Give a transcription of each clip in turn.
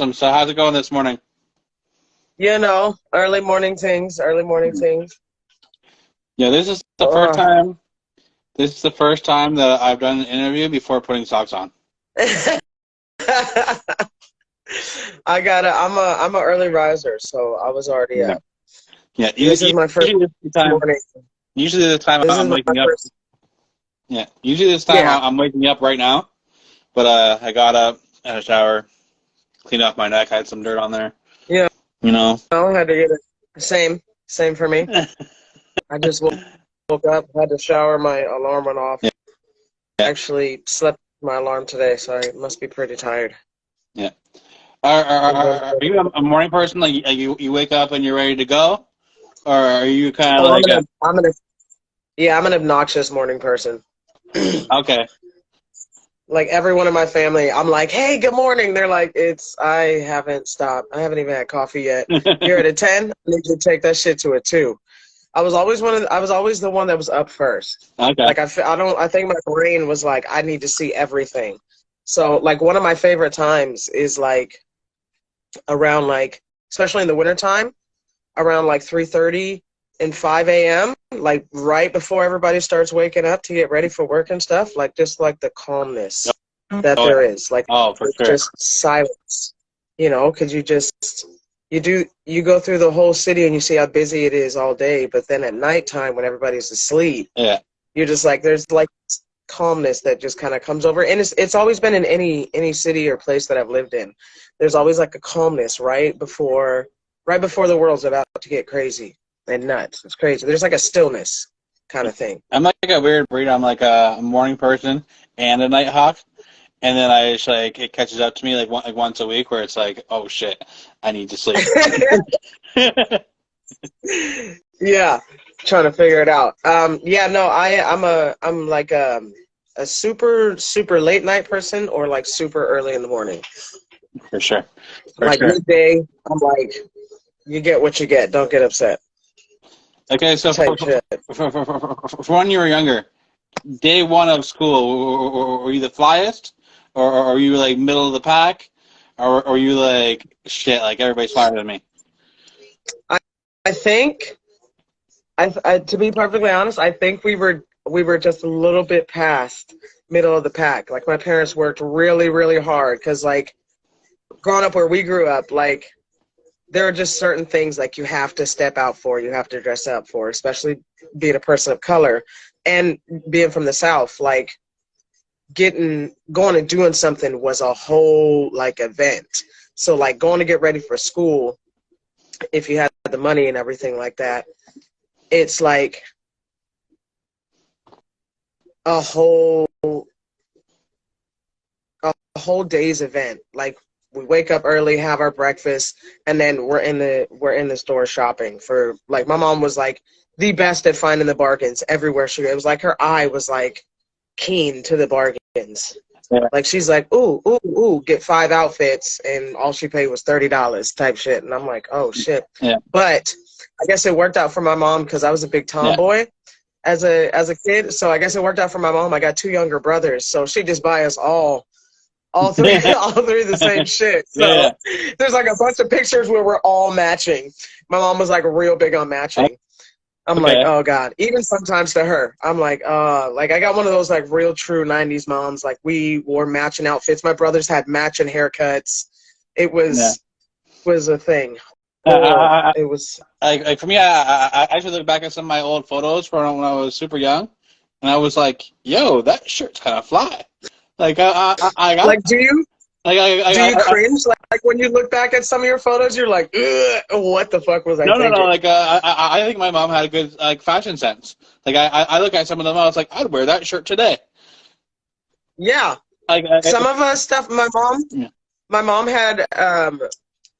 Awesome. So how's it going this morning? You know, early morning things, early morning things. Yeah, this is the first Ugh. time. This is the first time that I've done an interview before putting socks on. I'm a early riser, so I was already Yeah. up. Yeah. This is my first Usually this time. morning. Usually this time This is I'm my waking up. first. Yeah. Usually this time Yeah. I'm waking up right now. But I got up, had a shower, cleaned off my neck, had some dirt on there. Yeah. You know. I had to get it. Same for me. I just woke up, had to shower, my alarm went off. Yeah. Actually slept with my alarm today, so I must be pretty tired. Yeah. Are you a morning person? Like you wake up and you're ready to go, or are you kind of Oh, like a I'm an obnoxious morning person. okay? Like everyone in my family, I'm like, hey, good morning. They're like, I haven't stopped. I haven't even had coffee yet. You're at a 10? I need you to take that shit to a 2. I was always the one that was up first. Okay. Like I think my brain was like, I need to see everything. So like one of my favorite times is like around like, especially in the wintertime, around like 3:30 and 5 a.m., like right before everybody starts waking up to get ready for work and stuff, like just like the calmness that Oh, there yeah. is. Like Oh, for it's sure. just silence, because you go through the whole city and you see how busy it is all day, but then at nighttime when everybody's asleep, Yeah. you're just like there's like calmness that just kind of comes over. And it's always been in any city or place that I've lived in. There's always like a calmness right before the world's about to get crazy and nuts. It's crazy. There's like a stillness kind of thing. I'm like a weird breed. I'm like a morning person and a night hawk, and then I just like it catches up to me like once a week where it's like, oh shit, I need to sleep. Yeah, trying to figure it out. Yeah, no, I'm like a super late night person or like super early in the morning. For sure. For Like sure. midday, I'm like, you get what you get. Don't get upset. Okay, so Type shit. for when you were younger, day one of school, were you the flyest, or are you like middle of the pack, or are you like shit, like everybody's flyer than me? I think, to be perfectly honest, I think we were just a little bit past middle of the pack. Like my parents worked really, really hard because like growing up where we grew up, like there are just certain things like you have to step out for, you have to dress up for, especially being a person of color and being from the South. Like going and doing something was a whole like event. So like going to get ready for school, if you had the money and everything like that, it's like a whole day's event. Like we wake up early, have our breakfast, and then we're in the store shopping for like my mom was like the best at finding the bargains everywhere she it was like her eye was like keen to the bargains. Yeah. Like she's like, ooh, get 5 outfits and all she paid was $30 type shit. And I'm like, oh shit. Yeah. But I guess it worked out for my mom because I was a big Yeah. tomboy as a kid. So I guess it worked out for my mom. I got 2 younger brothers, so she just buy us all three all three the same shit. So Yeah. there's like a bunch of pictures where we're all matching. My mom was like real big on matching. I'm like, Okay. oh God. Even sometimes to her, I'm like I got one of those like real true 90s moms. Like we wore matching outfits. My brothers had matching haircuts. It Yeah. was a thing. It was. Like for me, I actually look back at some of my old photos from when I was super young, and I was like, "Yo, that shirt's kind of fly." Like I got Like, do you cringe? Like when you look back at some of your photos, you're like, ugh, what the fuck was I no. thinking? Like I think my mom had a good like fashion sense. Like I look at some of them, I was like, I'd wear that shirt today. Yeah. Like Some of us stuff. Yeah. My mom had.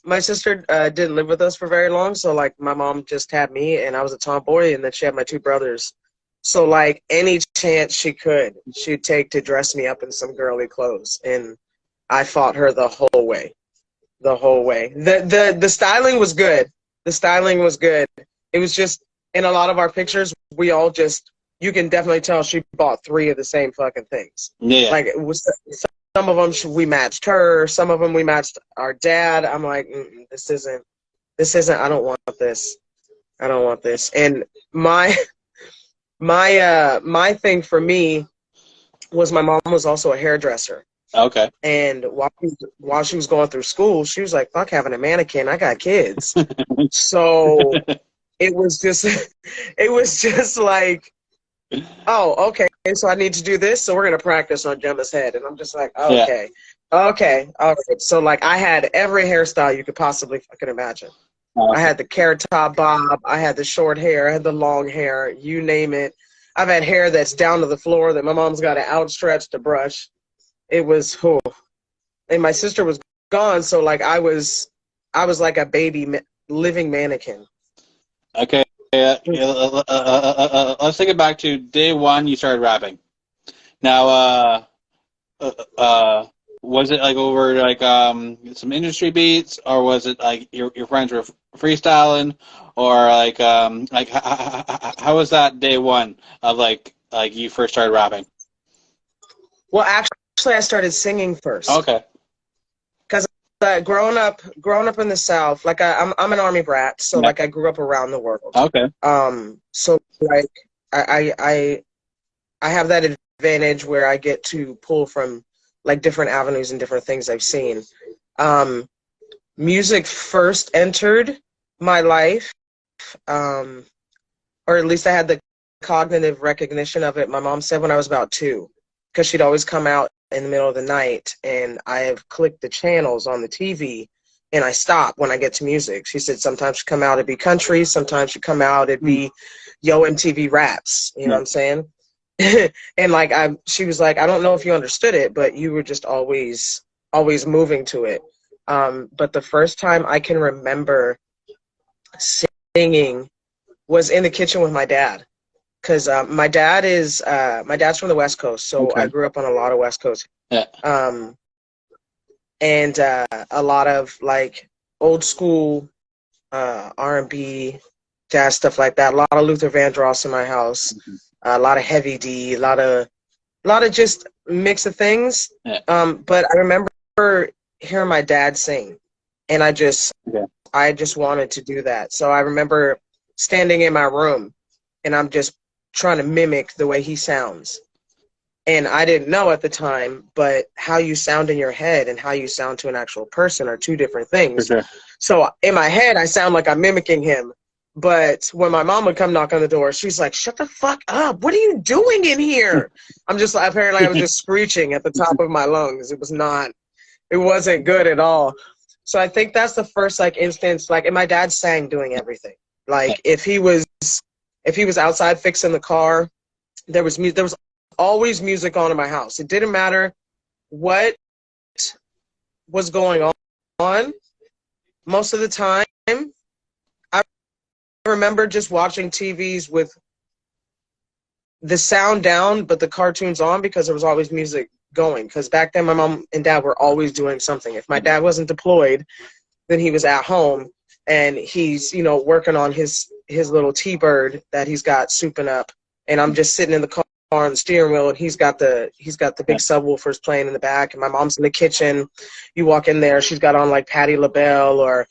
My sister didn't live with us for very long, so like my mom just had me, and I was a tomboy, and then she had my 2 brothers. So like any chance she could, she'd take to dress me up in some girly clothes, and I fought her the whole way. The whole way. The styling was good. The styling was good. It was just in a lot of our pictures, we all just you can definitely tell she bought 3 of the same fucking things. Yeah. Like it was some of them we matched her, some of them we matched our dad. I'm like, this isn't. I don't want this. I don't want this. And my my thing for me was my mom was also a hairdresser. Okay. And while she was going through school, she was like, fuck having a mannequin. I got kids. So it was just it was just like, oh, okay, so I need to do this, so we're gonna practice on Gemma's head. And I'm just like, okay, okay, all right. So like I had every hairstyle you could possibly fucking imagine. I had the carrot top bob, I had the short hair, I had the long hair, you name it. I've had hair that's down to the floor that my mom's got to outstretch to brush. It was, and my sister was gone, so like I was like a baby living mannequin. Okay. Let's take it back to day one. You started rapping. Now, was it like over like some industry beats, or was it like your friends were freestyling, or like how was that day one of like you first started rapping? Well, actually, I started singing first. Okay. Because growing up in the South, like I'm an Army brat, so like I grew up around the world. Okay. So like I have that advantage where I get to pull from like different avenues and different things I've seen. Music first entered my life, or at least I had the cognitive recognition of it. My mom said when I was about 2, because she'd always come out in the middle of the night, and I have clicked the channels on the TV, and I stop when I get to music. She said sometimes she'd come out, it'd be country, sometimes she'd come out, it'd be Yo MTV Raps, you know what I'm saying? And like she was like, I don't know if you understood it, but you were just always moving to it. But the first time I can remember singing was in the kitchen with my dad, because my dad's from the West Coast, so okay. I grew up on a lot of West Coast. Yeah. And a lot of like old school R&B, jazz, stuff like that. A lot of Luther Vandross in my house. Mm-hmm. A lot of Heavy D, a lot of just mix of things. Yeah. But I remember hearing my dad sing, and I just wanted to do that. So I remember standing in my room, and I'm just trying to mimic the way he sounds. And I didn't know at the time, but how you sound in your head and how you sound to an actual person are two different things. For sure. So in my head, I sound like I'm mimicking him. But when my mom would come knock on the door, she's like, shut the fuck up. What are you doing in here? I'm just, apparently I was just screeching at the top of my lungs. It wasn't good at all. So I think that's the first like instance, like, and my dad sang doing everything. Like if he was outside fixing the car, there was always music on in my house. It didn't matter what was going on. Most of the time, I remember just watching TVs with the sound down, but the cartoons on, because there was always music going. Because back then, my mom and dad were always doing something. If my dad wasn't deployed, then he was at home, and he's, working on his little T-Bird that he's got souping up. And I'm just sitting in the car on the steering wheel, and he's got the big subwoofers playing in the back, and my mom's in the kitchen. You walk in there, she's got on like Patti LaBelle, or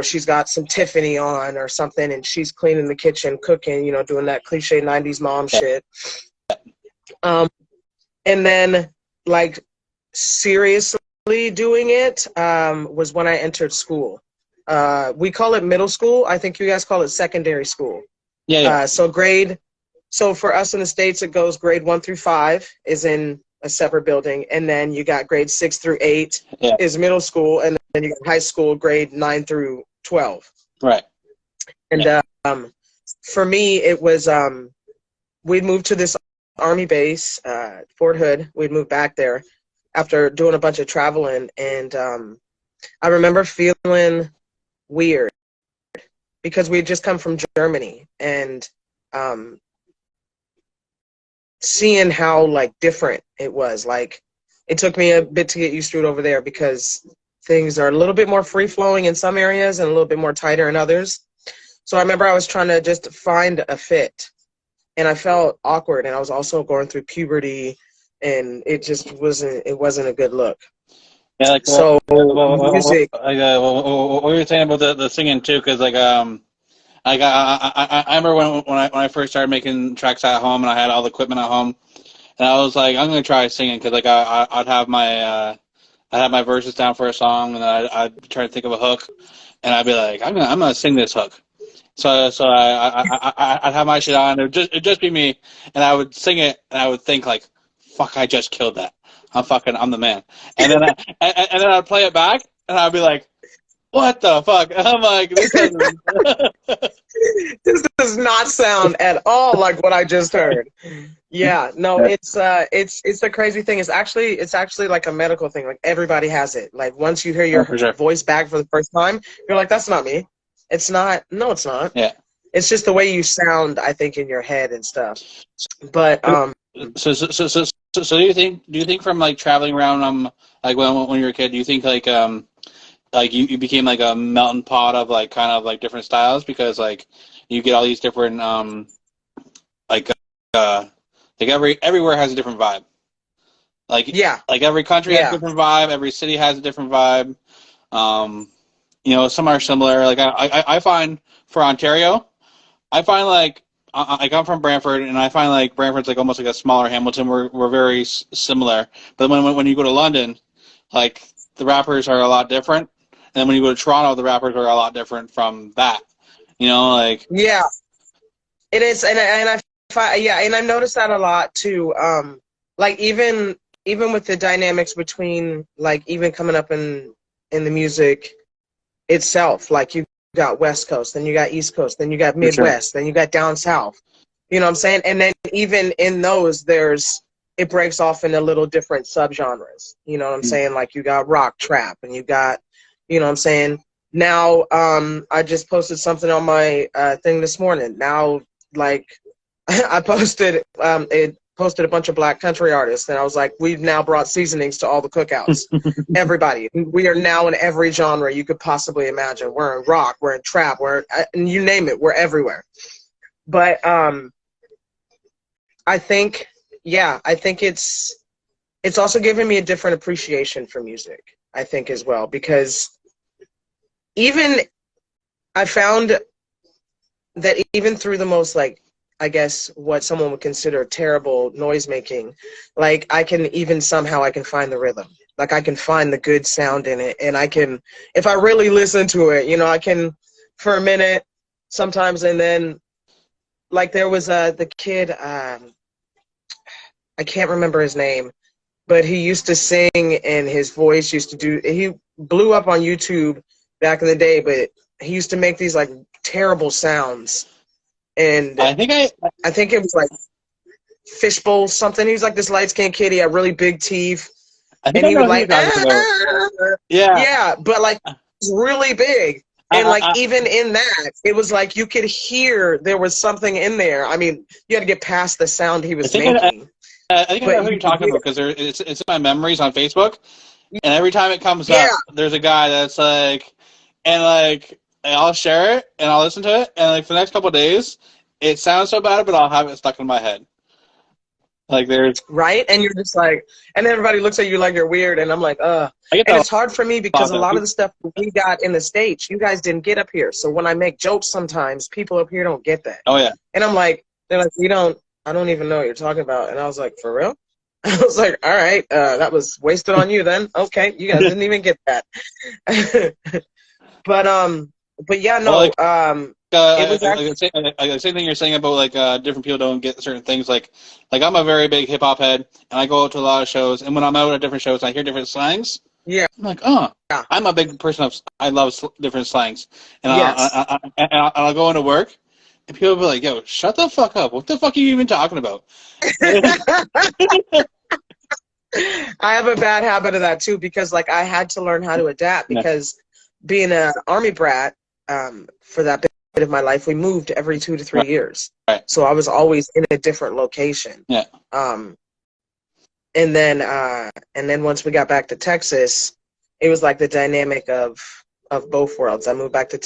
she's got some Tiffany on or something, and she's cleaning the kitchen, cooking, doing that cliche 90s mom shit. And then, like, seriously doing it was when I entered school. We call it middle school. I think you guys call it secondary school. Yeah. So for us in the States, it goes grade 1 through 5 is in a separate building, and then you got grade 6 through 8 is middle school, and then you got high school, grade 9 through 12. Right. And for me, it was we'd moved to this Army base, Fort Hood. We'd moved back there after doing a bunch of traveling, and I remember feeling weird because we had just come from Germany, and seeing how like different it was. Like, it took me a bit to get used to it over there, because things are a little bit more free-flowing in some areas and a little bit more tighter in others. So I remember I was trying to just find a fit, and I felt awkward, and I was also going through puberty and it wasn't a good look. Yeah, like So music, what were you saying about the singing too? Because I remember when I first started making tracks at home and I had all the equipment at home, and I was like, I'm gonna try singing because I'd have I'd have my verses down for a song, and then I'd try to think of a hook, and I'd be like, I'm gonna sing this hook. So I'd have my shit on. It'd just be me, and I would sing it, and I would think like, "Fuck, I just killed that. I'm the man." And then and then I'd play it back, and I'd be like, "What the fuck?" And I'm like, "This doesn't." this does not sound at all like what I just heard. Yeah, no, it's the crazy thing. It's actually like a medical thing. Like everybody has it. Like once you hear Oh, your for sure. voice back for the first time, you're like, that's not me. It's not. No, it's not. Yeah. It's just the way you sound, I think, in your head and stuff. But So do you think from like traveling around like when you were a kid, do you think like you became like a melting pot of like kind of like different styles because like you get all these different like uh like everywhere has a different vibe. Like yeah, like every country has a yeah, different vibe, every city has a different vibe. Um some are similar. Like I find for Ontario, I find like I come from Brantford, and I find like Brantford's like almost like a smaller Hamilton. We're very similar, but when you go to London, like the rappers are a lot different, and then when you go to Toronto, the rappers are a lot different from that. Like yeah. It is, yeah, and I've noticed that a lot too. Like even with the dynamics between like even coming up in the music itself, like you got West Coast, then you got East Coast, then you got for sure. Midwest, then you got down South. You know what I'm saying? And then even in those, it breaks off into little different subgenres. You know what I'm saying? Like you got rock, trap, and you got, you know what I'm saying? Now, I just posted something on my thing this morning. Now, like, I posted a bunch of black country artists, and I was like, we've now brought seasonings to all the cookouts. Everybody, we are now in every genre you could possibly imagine. We're in rock, we're in trap, and you name it, we're everywhere. But I think, yeah, I think it's also given me a different appreciation for music, I think, as well, because even I found that even through the most, like, I guess what someone would consider terrible noise making, like I can find the rhythm. Like I can find the good sound in it, and I can, if I really listen to it, I can for a minute sometimes, and then like there was the kid, I can't remember his name, but he used to sing, and his voice used to do. He blew up on YouTube back in the day, but he used to make these like terrible sounds, and I think I think it was like Fishbowl something. He was like this light skinned kid. He had really big teeth, I think and I he know would who you're like talking about. Yeah, yeah, but like it was really big. And I, like I, even in that, it was like you could hear there was something in there. I mean, you had to get past the sound he I was think making, I think I know but who you you're could talking hear. about because it's in my memories on Facebook, and every time it comes Yeah, up, there's a guy that's like, and like I'll share it and I'll listen to it, and like for the next couple of days, it sounds so bad, but I'll have it stuck in my head. Like there's, right. And you're just like, and everybody looks at you like you're weird, and I'm like, I get and that it's hard for me a lot because a though. lot of the stuff we got in the States, you guys didn't get up here. So when I make jokes, sometimes people up here don't get that, Oh yeah, and I'm like, they're like, I don't even know what you're talking about, and I was like, for real. I was like, all right, that was wasted on you then. Okay, you guys didn't even get that. but yeah, well no, it was actually, the same thing you're saying about like different people don't get certain things. Like I'm a very big hip hop head, and I go out to a lot of shows, and when I'm out at different shows, I hear different slangs. yeah, I'm like, oh, yeah, I'm a big person of I love different slangs, and yes. I'll go into work, and people will be like, yo, shut the fuck up. What the fuck are you even talking about? I have a bad habit of that too, because like I had to learn how to adapt, Yeah, because being an army brat, for that bit of my life, we moved every 2 to 3 right, years. right. So I was always in a different location. Yeah. Um, and then once we got back to Texas, it was like the dynamic of both worlds. We moved back to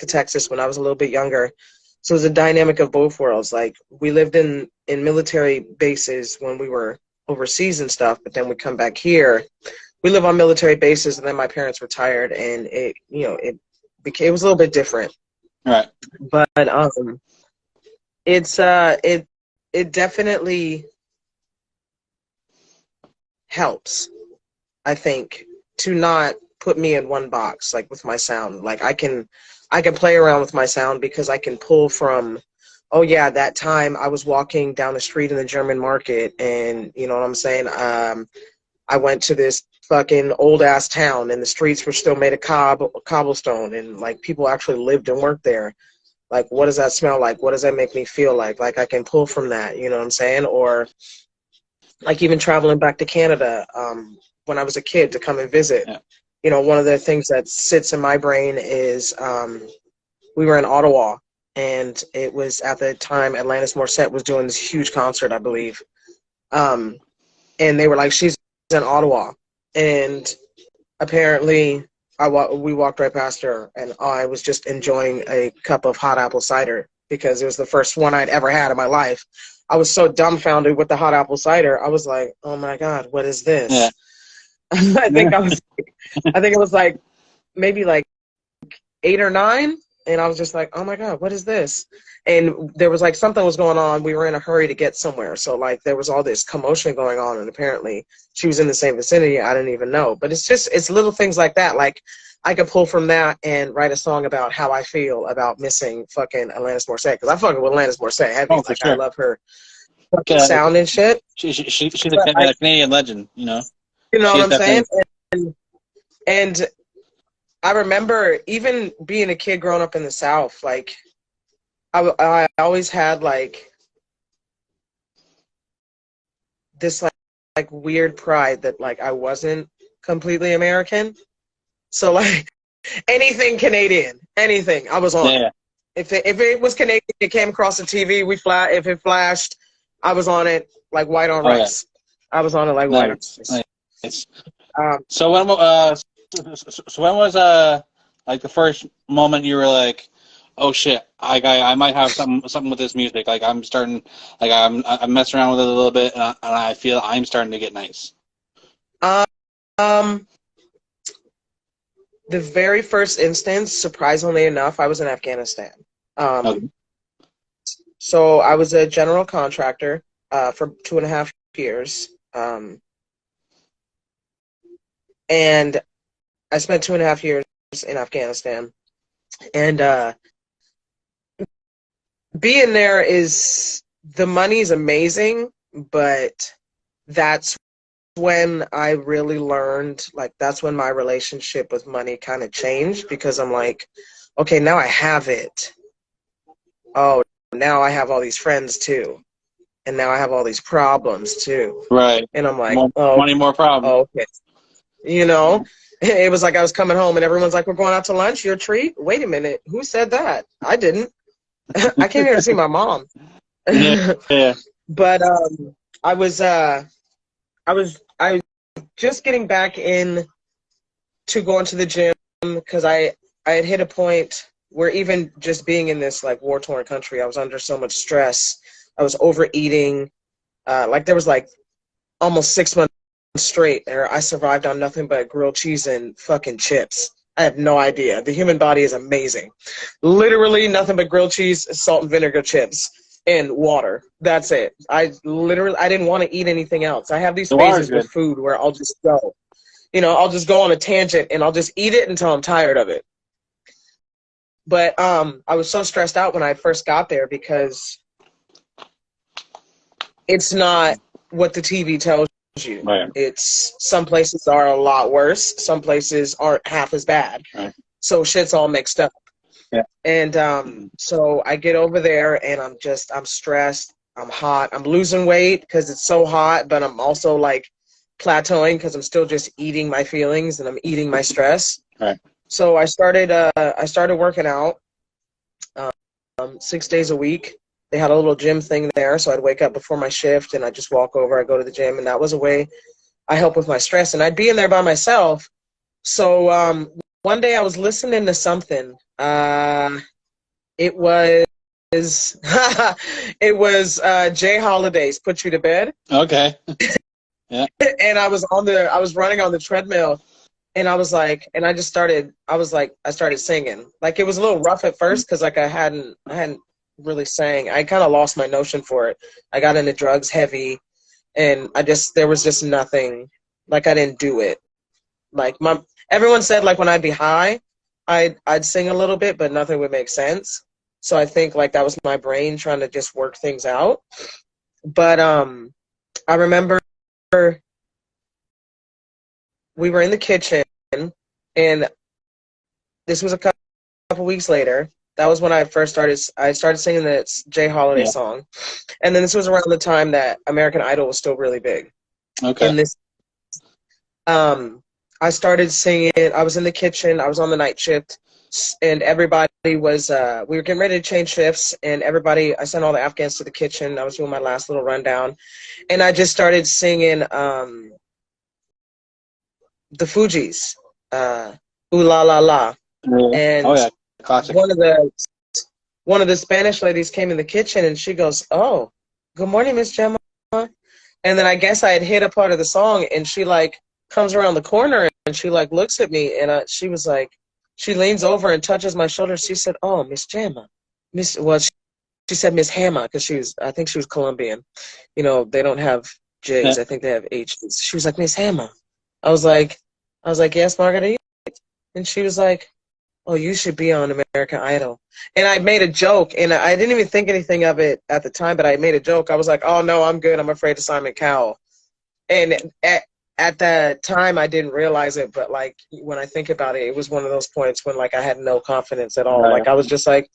Texas when I was a little bit younger. So it was a dynamic of both worlds. Like we lived in military bases when we were overseas and stuff, but then we come back here. We live on military bases, and then my parents retired, and it was a little bit different. Right. But it's it definitely helps, I think, to not put me in one box, like with my sound. Like I can play around with my sound because I can pull from, oh yeah, that time I was walking down the street in the German market, and you know what I'm saying? I went to this fucking old ass town, and the streets were still made of cobblestone, and like people actually lived and worked there. Like, what does that smell like? What does that make me feel like? Like I can pull from that, you know what I'm saying? Or like even traveling back to Canada when I was a kid to come and visit. Yeah. You know, one of the things that sits in my brain is we were in Ottawa, and it was at the time Alanis Morissette was doing this huge concert, I believe. And they were like, she's in Ottawa. And apparently we walked right past her, and I was just enjoying a cup of hot apple cider because it was the first one I'd ever had in my life. I was so dumbfounded with the hot apple cider. I was like, oh my God, what is this? Yeah. I think it was like maybe like 8 or 9, and I was just like, oh my God, what is this? And there was like something was going on. We were in a hurry to get somewhere, so like there was all this commotion going on, and apparently she was in the same vicinity. I didn't even know, but it's little things like that. Like I could pull from that and write a song about how I feel about missing fucking Alanis Morissette, because I fucking with Alanis Morissette heavy. Oh, for Like I sure. love her fucking sound and shit. She's But a Canadian legend, you know. you know She what is I'm saying? definitely. And I remember even being a kid growing up in the South, like I always had like this like weird pride that like I wasn't completely American. So like anything Canadian, anything, I was on it. Yeah. If it was Canadian, it came across the TV, if it flashed, I was on it like white on Oh yeah. rice. I was on it like white on Nice. rice. Nice. Um, So when was like the first moment you were like, oh shit, I might have something with this music. Like I'm starting, like I'm messing around with it a little bit, and I feel I'm starting to get nice. um, the very first instance, surprisingly enough, I was in Afghanistan. Okay. So I was a general contractor for 2.5 years. And I spent 2.5 years in Afghanistan. And being there the money's amazing, but that's when I really learned, like, that's when my relationship with money kind of changed, because I'm like, okay, now I have it. Oh, now I have all these friends too. And now I have all these problems too. Right. And I'm like, More oh, money, more problems. okay. You know, it was like I was coming home and everyone's like, we're going out to lunch, your treat? Wait a minute, who said that? I didn't. I came here to see my mom. Yeah. Yeah. But I was just getting back in to going to the gym because I had hit a point where even just being in this like war-torn country, I was under so much stress. I was overeating. Like there was like almost 6 months straight there I survived on nothing but grilled cheese and fucking chips. I have no idea. The human body is amazing. Literally nothing but grilled cheese, salt and vinegar chips, and water. That's it. I didn't want to eat anything else. I have these The water's phases with good. food where I'll just go. You know, I'll just go on a tangent and I'll just eat it until I'm tired of it. But I was so stressed out when I first got there because it's not what the TV tells you. Right. It's some places are a lot worse. Some places aren't half as bad. Right. So shit's all mixed up. Yeah. And so I get over there and I'm stressed. I'm hot. I'm losing weight because it's so hot, but I'm also like plateauing because I'm still just eating my feelings and I'm eating my stress. Right. So I started working out 6 days a week. They had a little gym thing there, so I'd wake up before my shift and I'd just walk over, I'd go to the gym, and that was a way I help with my stress. And I'd be in there by myself. So one day I was listening to something. It was it was Jay Holiday's "Put You to Bed." Okay. Yeah. And I was running on the treadmill, and I was like, and I started singing. Like, it was a little rough at first because like I hadn't really sang. I kind of lost my notion for it. I got into drugs heavy, and there was just nothing. Like, I didn't do it. Like, everyone said, like, when I'd be high, I'd sing a little bit, but nothing would make sense. So I think like that was my brain trying to just work things out. But I remember we were in the kitchen, and this was a couple weeks later. That was when I started singing that Jay Holiday Yeah. song. And then this was around the time that American Idol was still really big. Okay. And I started singing. I was in the kitchen. I was on the night shift, and everybody was, we were getting ready to change shifts, and I sent all the Afghans to the kitchen. I was doing my last little rundown, and I just started singing the Fugees, Ooh La La La. Yeah. Oh And yeah, classic. one of the one of the Spanish ladies came in the kitchen, and she goes, "Oh, good morning, Miss Gemma." And then I guess I had hit a part of the song, and she like comes around the corner, and she like looks at me, and she was like, she leans over and touches my shoulder. She said, "Oh, Miss Gemma, she said Miss Hammer because I think she was Colombian. You know, they don't have Yeah. J's. I think they have H's. She was like, Miss Hammer. I was like, yes, Margarita. And she was like, oh, you should be on American Idol. And I made a joke, and I didn't even think anything of it at the time, but I made a joke. I was like, oh, no, I'm good. I'm afraid of Simon Cowell. And at that time, I didn't realize it, but, like, when I think about it, it was one of those points when, like, I had no confidence at all. Like, I was just like,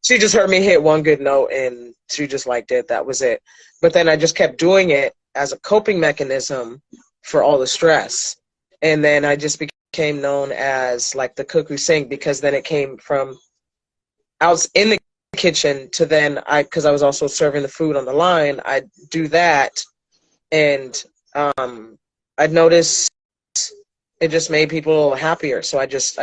she just heard me hit one good note, and she just liked it. That was it. But then I just kept doing it as a coping mechanism for all the stress. And then I just became known as like the cook who sang, because then it came from out in the kitchen to then because I was also serving the food on the line, I'd do that, and I'd notice it just made people happier. So I just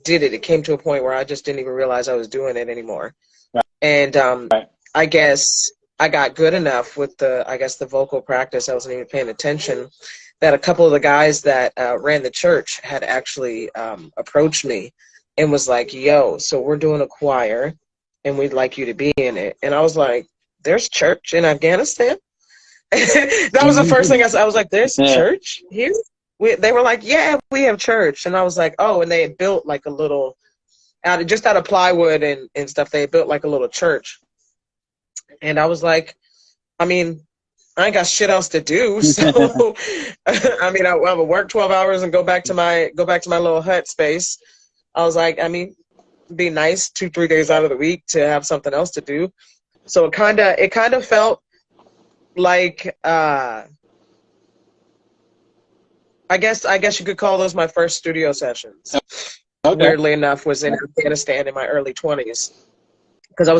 did it. It came to a point where I just didn't even realize I was doing it anymore. Right. And Right. I guess I got good enough with the vocal practice. I wasn't even paying attention, that a couple of the guys that ran the church had actually approached me and was like, yo, so we're doing a choir and we'd like you to be in it. And I was like, there's church in Afghanistan? That was the first thing I said. I was like, there's Yeah. church here? They were like, yeah, we have church. And I was like, oh, and they had built like a little, just out of plywood and stuff, they had built like a little church. And I was like, I mean, I ain't got shit else to do, so I mean, I would work 12 hours and go back to my little hut space. I was like, I mean, it'd be nice 2-3 days out of the week to have something else to do. So it kind of felt like I guess you could call those my first studio sessions. Okay. Weirdly enough, was in Afghanistan in my early 20s, because I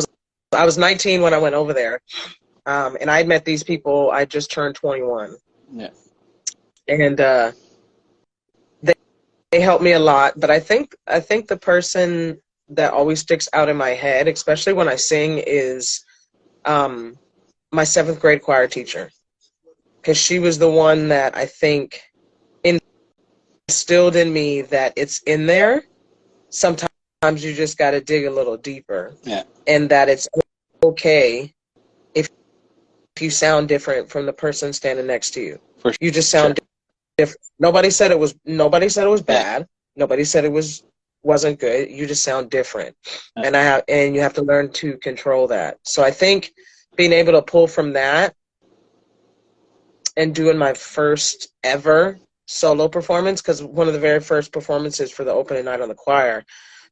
was 19 when I went over there. And I met these people. I just turned 21. Yeah. And they helped me a lot. But I think the person that always sticks out in my head, especially when I sing, is my 7th grade choir teacher, because she was the one that I think instilled in me that it's in there. Sometimes you just got to dig a little deeper. Yeah. And that it's okay if you sound different from the person standing next to you. For You just sound different. Nobody said it was bad. Yeah. Nobody said it wasn't good. You just sound different. Yeah. And you have to learn to control that. So I think being able to pull from that and doing my first ever solo performance, because one of the very first performances for the opening night on the choir,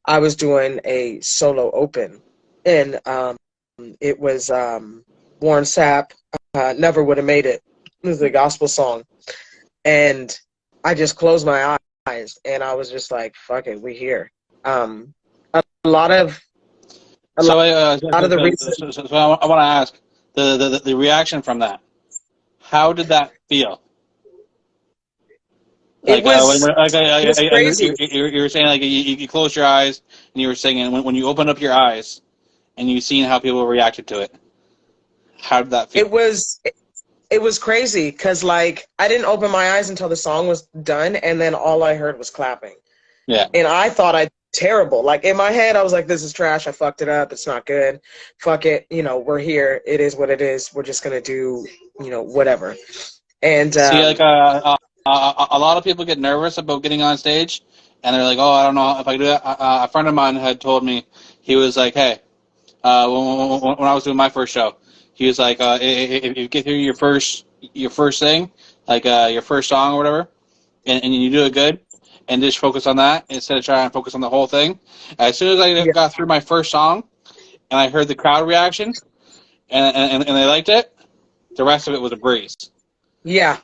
I was doing a solo open, and it was Warren Sapp, Never Would Have Made It. It was a gospel song, and I just closed my eyes, and I was just like, fuck it, we here. A lot of the reason. So I want to ask the reaction from that. How did that feel? It Like, was crazy. you were saying, like, you closed your eyes and you were singing. When you opened up your eyes and you seen how people reacted to it, how did that feel? it was crazy because like I didn't open my eyes until the song was done, and then all I heard was clapping. Yeah. And I thought I did terrible. Like in my head, I was like, "This is trash. I fucked it up. It's not good. Fuck it. You know, we're here. It is what it is. We're just gonna do, you know, whatever." And See, like a lot of people get nervous about getting on stage, and they're like, "Oh, I don't know if I can do that." A friend of mine had told me, he was like, "Hey, when I was doing my first show, he was like, if you get through your first thing, like your first song or whatever, and you do it good, and just focus on that instead of trying to focus on the whole thing." As soon as I yeah, got through my first song, and I heard the crowd reaction, and they liked it, the rest of it was a breeze. yeah,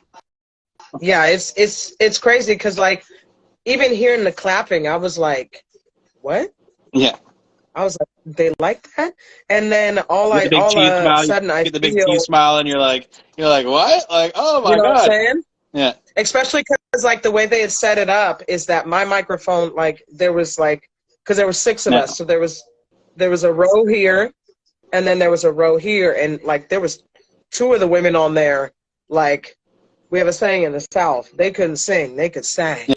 yeah. It's crazy because like even hearing the clapping, I was like, "What?" Yeah. I was like, "They like that?" And then Get the big all cheese of a smile. You sudden I get the big feel, cheese smile, and you're like, what? Like, oh you my know what I'm god. saying? Yeah. Especially because like the way they had set it up is that my microphone, like there was like, because there were six of Yeah. us, so there was a row here, and then there was a row here, and like there was two of the women on there. Like we have a saying in the South, they couldn't sing, they could sing.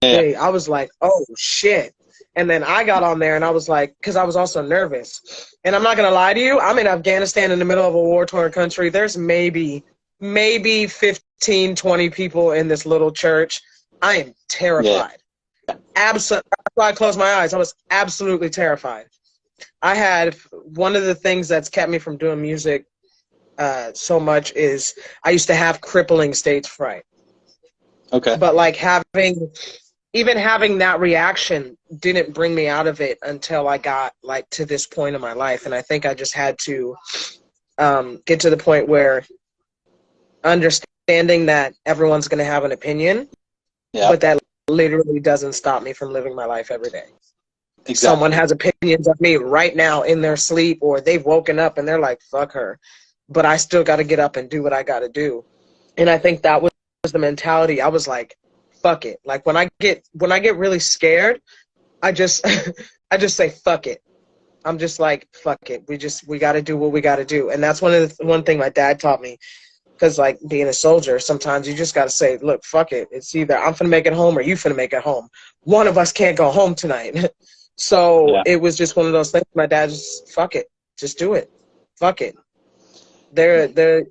Yeah. I was like, oh shit. And then I got on there and I was like, because I was also nervous. And I'm not going to lie to you, I'm in Afghanistan in the middle of a war-torn country. There's maybe 15, 20 people in this little church. I am terrified. Yeah. Absolutely. That's why I closed my eyes. I was absolutely terrified. I had one of the things that's kept me from doing music so much is I used to have crippling stage fright. Okay. But like even having that reaction didn't bring me out of it until I got like to this point in my life. And I think I just had to get to the point where understanding that everyone's going to have an opinion, Yeah. but that literally doesn't stop me from living my life every day. Exactly. Someone has opinions of me right now in their sleep, or they've woken up and they're like, fuck her. But I still got to get up and do what I got to do. And I think that was the mentality. I was like, fuck it. Like when I get really scared, I just I just say fuck it. I'm just like fuck it. We got to do what we got to do. And that's one thing my dad taught me, because like being a soldier, sometimes you just got to say, look, fuck it. It's either I'm finna make it home or you finna make it home. One of us can't go home tonight. So It was just one of those things. My dad just fuck it. Just do it. Fuck it. They're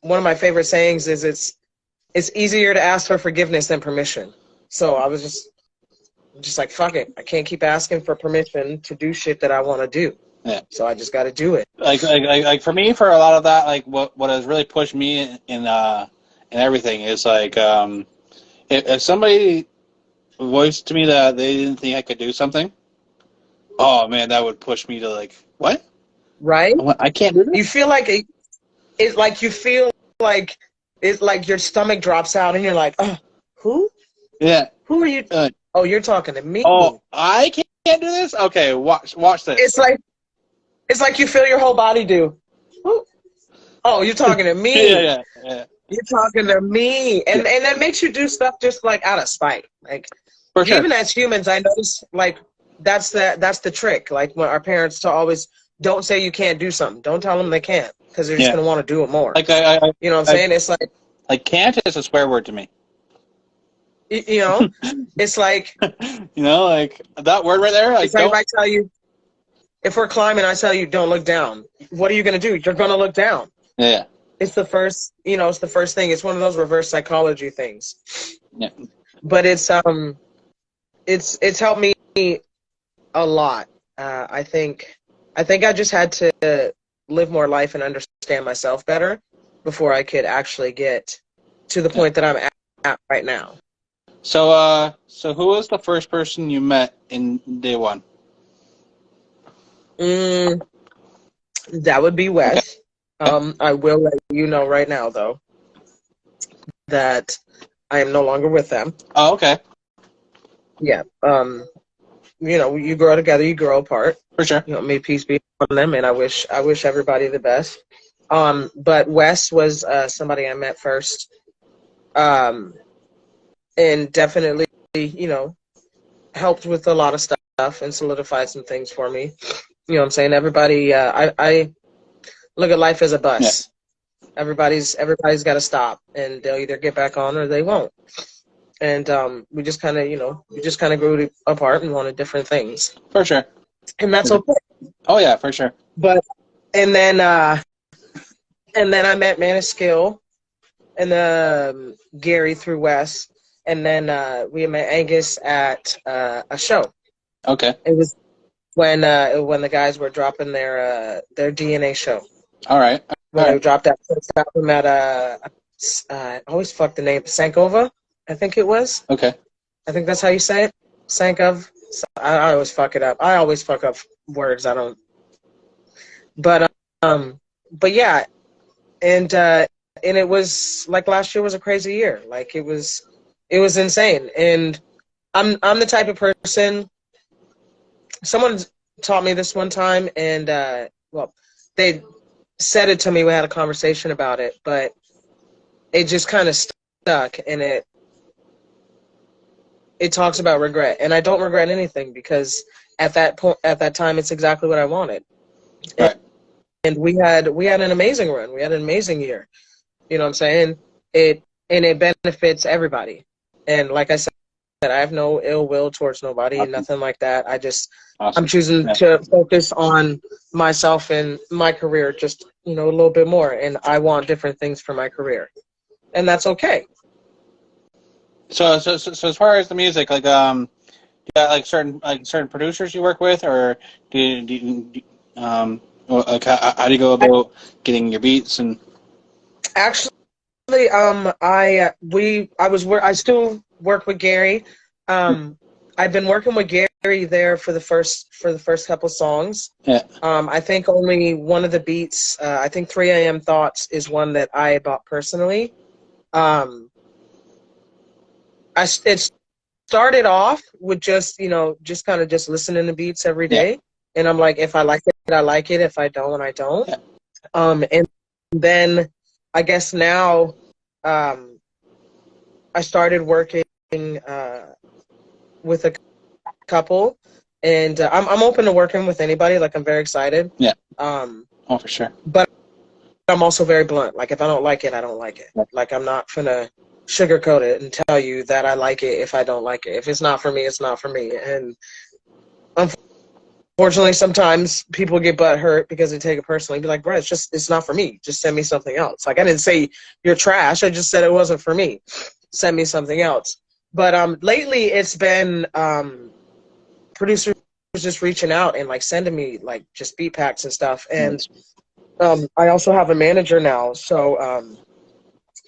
one of my favorite sayings is it's easier to ask for forgiveness than permission. So I was just like, fuck it. I can't keep asking for permission to do shit that I want to do. Yeah. So I just got to do it. Like for me, for a lot of that, like what has really pushed me in everything is like if somebody voiced to me that they didn't think I could do something, oh man, that would push me to like, what? Right? I can't do this? You feel like it's like you feel like it's like your stomach drops out and you're like, who? Yeah. Who are you? Oh, you're talking to me. Oh, I can't do this? Okay, watch this. It's like you feel your whole body do. Who? Oh, you're talking to me. Yeah. You're talking to me. And that makes you do stuff just like out of spite. Like For sure. Even as humans, I notice like that's the trick. Like when our parents always don't say you can't do something. Don't tell them they can't, because they're just gonna want to do it more. Like you know what I'm saying? It's like can't is a swear word to me. You know, it's like you know, like that word right there. Like, it's like if I tell you, if we're climbing, I tell you don't look down. What are you gonna do? You're gonna look down. Yeah. It's the first. It's the first thing. It's one of those reverse psychology things. Yeah. But it's helped me a lot. I think I just had to live more life and understand myself better before I could actually get to the point that I'm at right now. So who was the first person you met in day one? That would be Wes. Okay. I will let you know right now, though, that I am no longer with them. Oh, okay. Yeah. You grow together, you grow apart. For sure. May peace be upon them, and I wish everybody the best. But Wes was somebody I met first. And definitely, helped with a lot of stuff and solidified some things for me. You know what I'm saying? Everybody, I look at life as a bus. Everybody's got to stop, and they'll either get back on or they won't. And we just kind of, grew apart and wanted different things, For sure. and that's okay. Oh yeah, for sure. But and then I met Maniscale and Gary through Wes, and then we met Angus at a show. Okay. It was when the guys were dropping their DNA show. All right. When they dropped that first album at I always fuck the name, Sankova, I think it was. Okay. I think that's how you say it, Sankov. I always fuck it up. I always fuck up words. I don't. But yeah, and it was like last year was a crazy year. Like it was insane. And I'm the type of person. Someone taught me this one time, and they said it to me. We had a conversation about it, but it just kind of stuck, and it talks about regret, and I don't regret anything because at that time, it's exactly what I wanted. Right. And we had an amazing run. We had an amazing year. You know what I'm saying? It benefits everybody. And like I said, I have no ill will towards nobody, Awesome. Nothing like that. Awesome. I'm choosing to focus on myself and my career just, a little bit more. And I want different things for my career. And that's okay. So as far as the music, like you got like certain producers you work with, or how do you go about getting your beats and? Actually, I still work with Gary. I've been working with Gary there for the first couple songs. Yeah. I think only one of the beats, I think 3 a.m. Thoughts is one that I bought personally. It started off with just kind of just listening to beats every day. Yeah. And I'm like, if I like it, I like it. If I don't, I don't. Yeah. And then I guess now I started working with a couple, and I'm open to working with anybody. Like, I'm very excited. Yeah. For sure. But I'm also very blunt. Like, if I don't like it, I don't like it. Like, I'm not gonna sugarcoat it and tell you that I like it if I don't like it. If it's not for me, it's not for me. And unfortunately, sometimes people get butt hurt because they take it personally. Be like, bro, it's not for me. Just send me something else. Like, I didn't say you're trash. I just said it wasn't for me. Send me something else. But lately, it's been producers just reaching out and like sending me like just beat packs and stuff. And I also have a manager now, so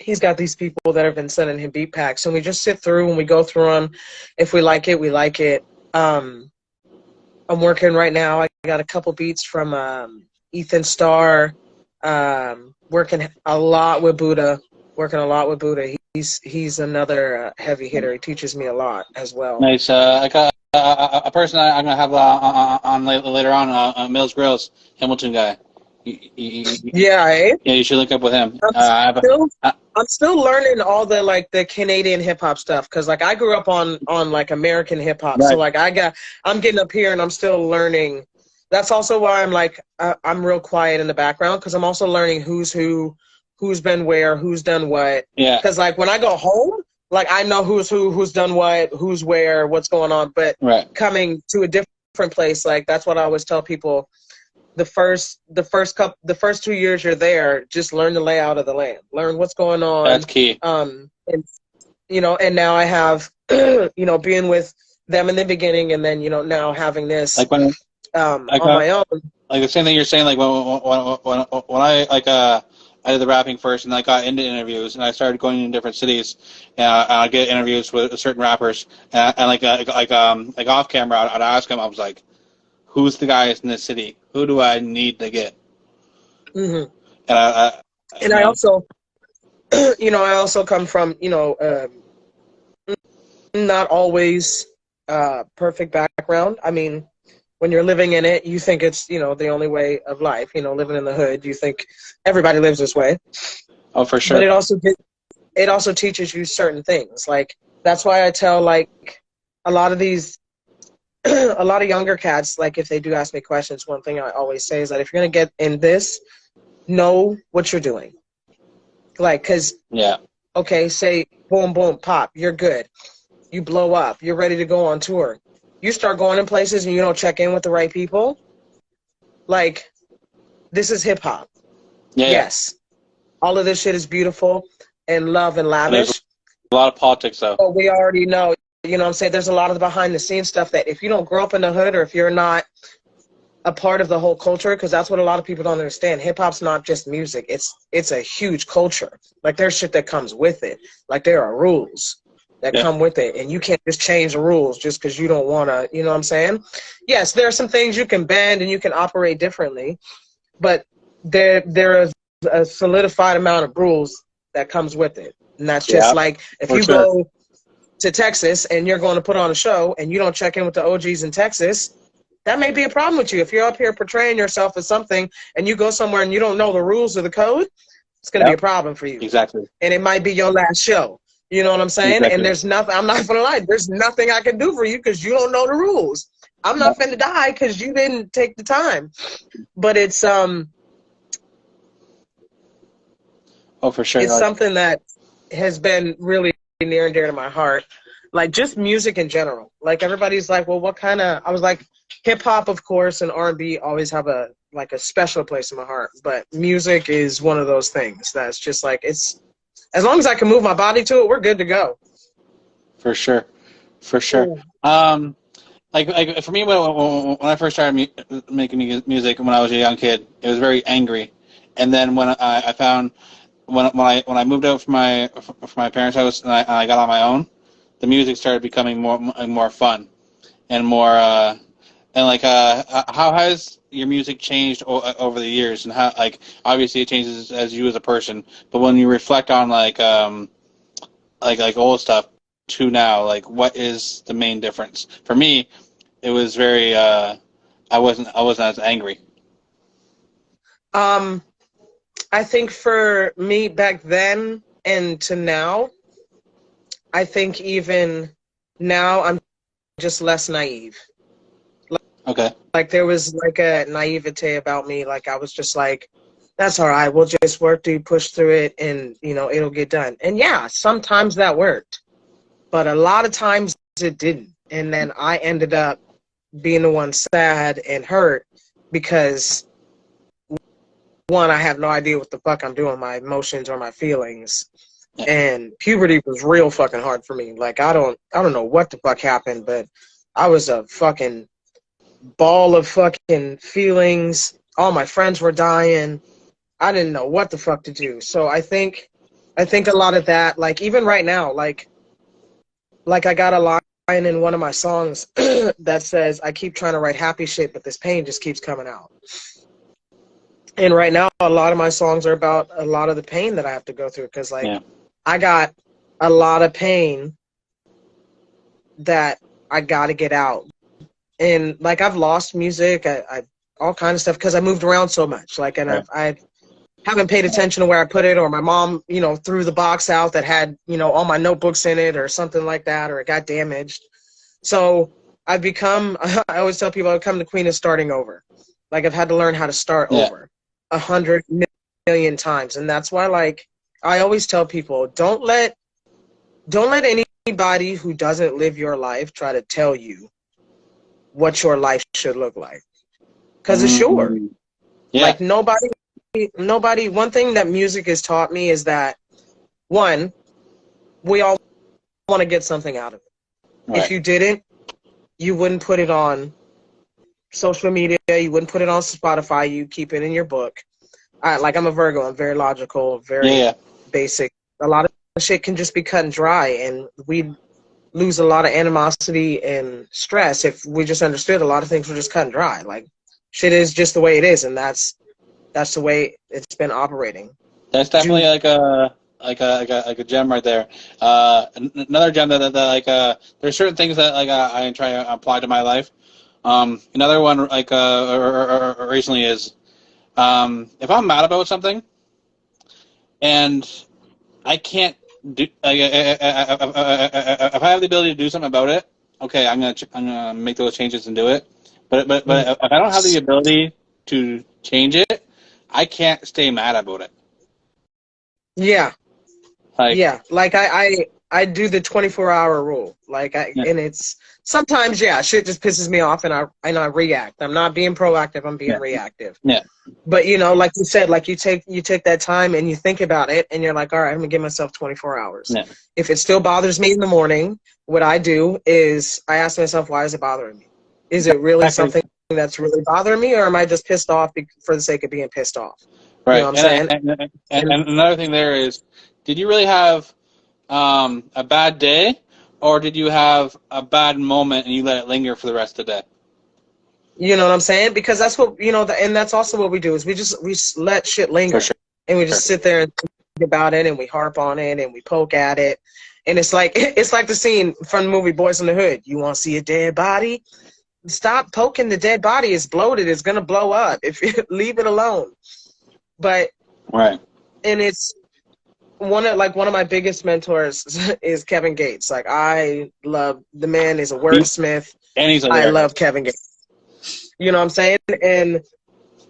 he's got these people that have been sending him beat packs, and we just sit through and we go through them. If we like it, we like it. I'm working right now. I got a couple beats from Ethan Starr. Working a lot with Buddha. He's another heavy hitter. He teaches me a lot as well. Nice. I got a person I'm gonna have on later on. Mills Grills, Hamilton guy. Yeah, eh? Yeah, you should look up with him. I'm still learning all the Canadian hip hop stuff, because like I grew up on like American hip hop, right. So like I'm getting up here and I'm still learning. That's also why I'm like I'm real quiet in the background, because I'm also learning who's who, who's been where, who's done what. Yeah. Because like when I go home, like I know who's who, who's done what, who's where, what's going on. But right. Coming to a different place, like that's what I always tell people. The first 2 years you're there, just learn the layout of the land, learn what's going on. That's key. And and now I have being with them in the beginning, and then now having this like when on my own. Like the same thing you're saying. Like when I did the rapping first, and I got into interviews, and I started going in different cities, and I get interviews with certain rappers, and like off camera, I'd ask them. I was like, who's the guys in this city? Who do I need to get? Mm-hmm. And I also, I also come from, not always perfect background. I mean, when you're living in it, you think it's, the only way of life. Living in the hood, you think everybody lives this way. Oh, for sure. But it also teaches you certain things. Like, that's why I tell, like, a lot of younger cats, like, if they do ask me questions, one thing I always say is that if you're going to get in this, know what you're doing. Like, because, Yeah. okay, say, boom, boom, pop, you're good. You blow up. You're ready to go on tour. You start going in places and you don't check in with the right people. Like, this is hip hop. Yeah, yeah. Yes, all of this shit is beautiful and love and And there's lavish. a lot of politics, though. But we already know, you know what I'm saying? There's a lot of the behind the scenes stuff that if you don't grow up in the hood or if you're not a part of the whole culture, because that's what a lot of people don't understand. Hip hop's not just music. It's a huge culture. Like there's shit that comes with it. Like there are rules that Yeah. come with it, and you can't just change the rules just because you don't want to. You know what I'm saying? Yes, there are some things you can bend and you can operate differently, but there is a solidified amount of rules that comes with it, and that's just Yeah, like if for you sure. go to Texas and you're going to put on a show and you don't check in with the OGs in Texas, that may be a problem with you. If you're up here portraying yourself as something and you go somewhere and you don't know the rules of the code, it's going to be Yeah, a problem for you. exactly. And it might be your last show. You know what I'm saying? And Exactly. there's nothing, I'm not going to lie, there's nothing I can do for you because you don't know the rules. I'm Yeah. not finna die because you didn't take the time. But Oh, for sure. it's Like, something that has been really near and dear to my heart. Like just music in general. Like everybody's like, well, what kind of? I was like, hip hop, of course, and R&B always have a special place in my heart. But music is one of those things that's just like it's. As long as I can move my body to it, we're good to go. for sure. For sure. Ooh. Like for me, when I first started making music when I was a young kid, it was very angry. And then when I found when I moved out from my parents' house and I got on my own, the music started becoming more fun and more and like how has your music changed over the years, and how, like, obviously it changes as you as a person, but when you reflect on like old stuff to now, like what is the main difference? For me, it was very I wasn't as angry. Um, I think for me back then and to now, I think even now I'm just less naive. Okay. Like there was like a naivete about me. Like I was just like, that's all right. We'll just work through, push through it, and you know it'll get done. And yeah, sometimes that worked, but a lot of times it didn't. And then I ended up being the one sad and hurt because one, I have no idea what the fuck I'm doing, my emotions or my feelings. Yeah. And puberty was real fucking hard for me. Like I don't know what the fuck happened, but I was a fucking ball of fucking feelings. All my friends were dying. I didn't know what the fuck to do. So I think a lot of that, like even right now, like I got a line in one of my songs that says, I keep trying to write happy shit, but this pain just keeps coming out. And right now, a lot of my songs are about a lot of the pain that I have to go through because, like, Yeah. I got a lot of pain that I got to get out. And, like, I've lost music, I all kind of stuff because I moved around so much. Like, and Right. I haven't paid attention to where I put it, or my mom, you know, threw the box out that had, you know, all my notebooks in it or something like that, or it got damaged. So I've become, I always tell people I've become the queen of starting over. Like, I've had to learn how to start Yeah. over 100 million times. And that's why, like, I always tell people, don't let anybody who doesn't live your life try to tell you what your life should look like. Because it's yours. Mm, yeah. Like nobody, one thing that music has taught me is that, one, we all want to get something out of it. If Right. you didn't, you wouldn't put it on social media, you wouldn't put it on Spotify, you keep it in your book. Like I'm a Virgo, I'm very logical, Yeah. very Yeah. basic. A lot of shit can just be cut and dry, and we lose a lot of animosity and stress if we just understood a lot of things were just cut and dry. Like shit is just the way it is, and that's the way it's been operating. That's Do definitely like a gem right there. Another gem that like there's certain things that like I try to apply to my life. Another one like recently is if I'm mad about something and I can't do if I have the ability to do something about it, okay, I'm gonna make those changes and do it. But if I don't have the ability to change it, I can't stay mad about it. Yeah. Like, Yeah, like I do the 24-hour rule. Like yeah, and it's sometimes, yeah, shit just pisses me off and I react. I'm not being proactive, I'm being yeah, reactive. yeah, But like you said, like you take that time and you think about it and you're like, all right, I'm gonna give myself 24 hours. yeah. If it still bothers me in the morning, what I do is I ask myself, why is it bothering me? Is it really Exactly. something that's really bothering me, or am I just pissed off for the sake of being pissed off? You know Right. what I'm saying? And And another thing there is, did you really have a bad day, or did you have a bad moment and you let it linger for the rest of the day? you know what I'm saying? Because that's what and that's also what we do is we just let shit For linger, sure. and we just sit there and think about it, and we harp on it, and we poke at it, and it's like it's like the scene from the movie Boys in the Hood. You want to see a dead body? Stop poking the dead body. It's bloated. It's gonna blow up. If you leave it alone. But Right. and it's one of my biggest mentors is Kevin Gates. Like I love the man is a He, wordsmith. and he's I hilarious. love Kevin Gates. You know what I'm saying? And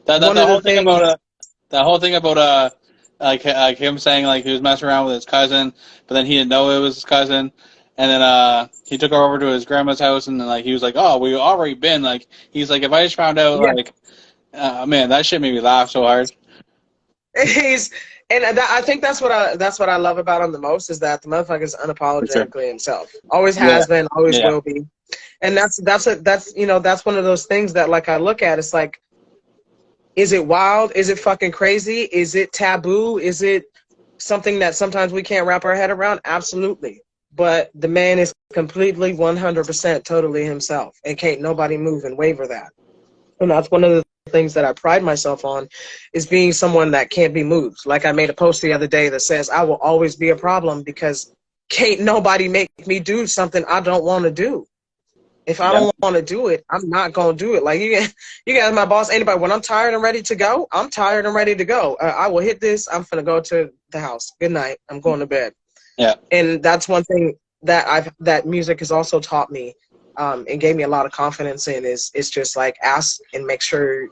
That one the of the whole thing things, about like him saying like he was messing around with his cousin, but then he didn't know it was his cousin, and then he took her over to his grandma's house, and then like he was like, oh, we already been like he's like if I just found out yeah, like man, that shit made me laugh so hard. he's I think that's what I love about him the most is that the motherfucker is For sure. unapologetically himself. Always Yeah. has been, always Yeah. will be. And that's one of those things that like I look at. It's like, is it wild? Is it fucking crazy? Is it taboo? Is it something that sometimes we can't wrap our head around? Absolutely. But the man is completely 100% totally himself, and can't nobody move and waver that. And that's one of the things that I pride myself on is being someone that can't be moved. Like I made a post the other day that says, I will always be a problem because can't nobody make me do something I don't want to do. If I Yeah. don't want to do it, I'm not going to do it. Like you guys, my boss, anybody, when I'm tired and ready to go, I'm tired and ready to go. I will hit this. I'm going to go to the house. Good night. I'm going to bed. Yeah. And that's one thing that music has also taught me, and gave me a lot of confidence in is it's just like ask and make sure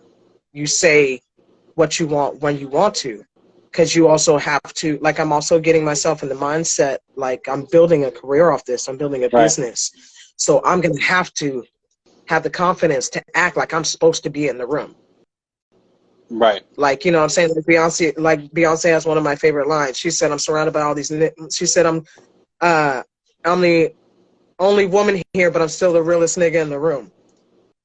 you say what you want when you want to, because you also have to, like, I'm also getting myself in the mindset like I'm building a career off this, I'm building a Right. business, so I'm going to have the confidence to act like I'm supposed to be in the room. Right. Like, you know what I'm saying? Like Beyonce has one of my favorite lines. She said, I'm surrounded by all these, she said, I'm the only woman here, but I'm still the realest nigga in the room.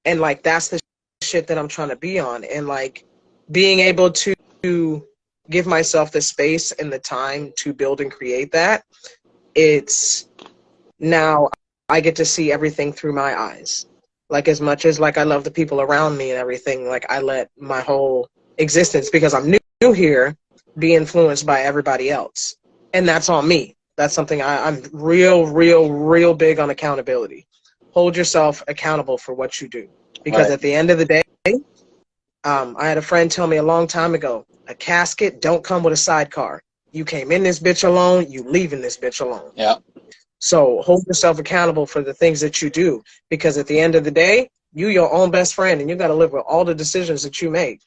And like, that's the shit that I'm trying to be on. And like being able to give myself the space and the time to build and create that, it's now I get to see everything through my eyes. Like as much as like I love the people around me and everything, like I let my whole existence, because I'm new here, be influenced by everybody else. And that's on me. That's something I'm real big on accountability. Hold yourself accountable for what you do. Because Right. at the end of the day, I had a friend tell me a long time ago, a casket don't come with a sidecar. You came in this bitch alone, you leaving this bitch alone. Yeah. So hold yourself accountable for the things that you do, because at the end of the day, you your own best friend, and you got to live with all the decisions that you make.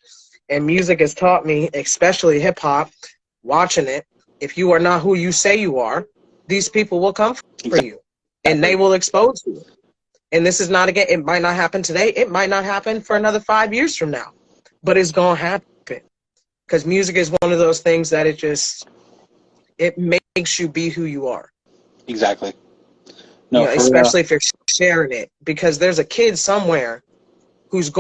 And music has taught me, especially hip hop, watching it, if you are not who you say you are, these people will come for you and they Exactly. will expose you. And this is not, again, it might not happen today. It might not happen for another 5 years from now, but it's going to happen, because music is one of those things that it makes you be who you are. Exactly. No, for real. Especially if you're sharing it, because there's a kid somewhere who's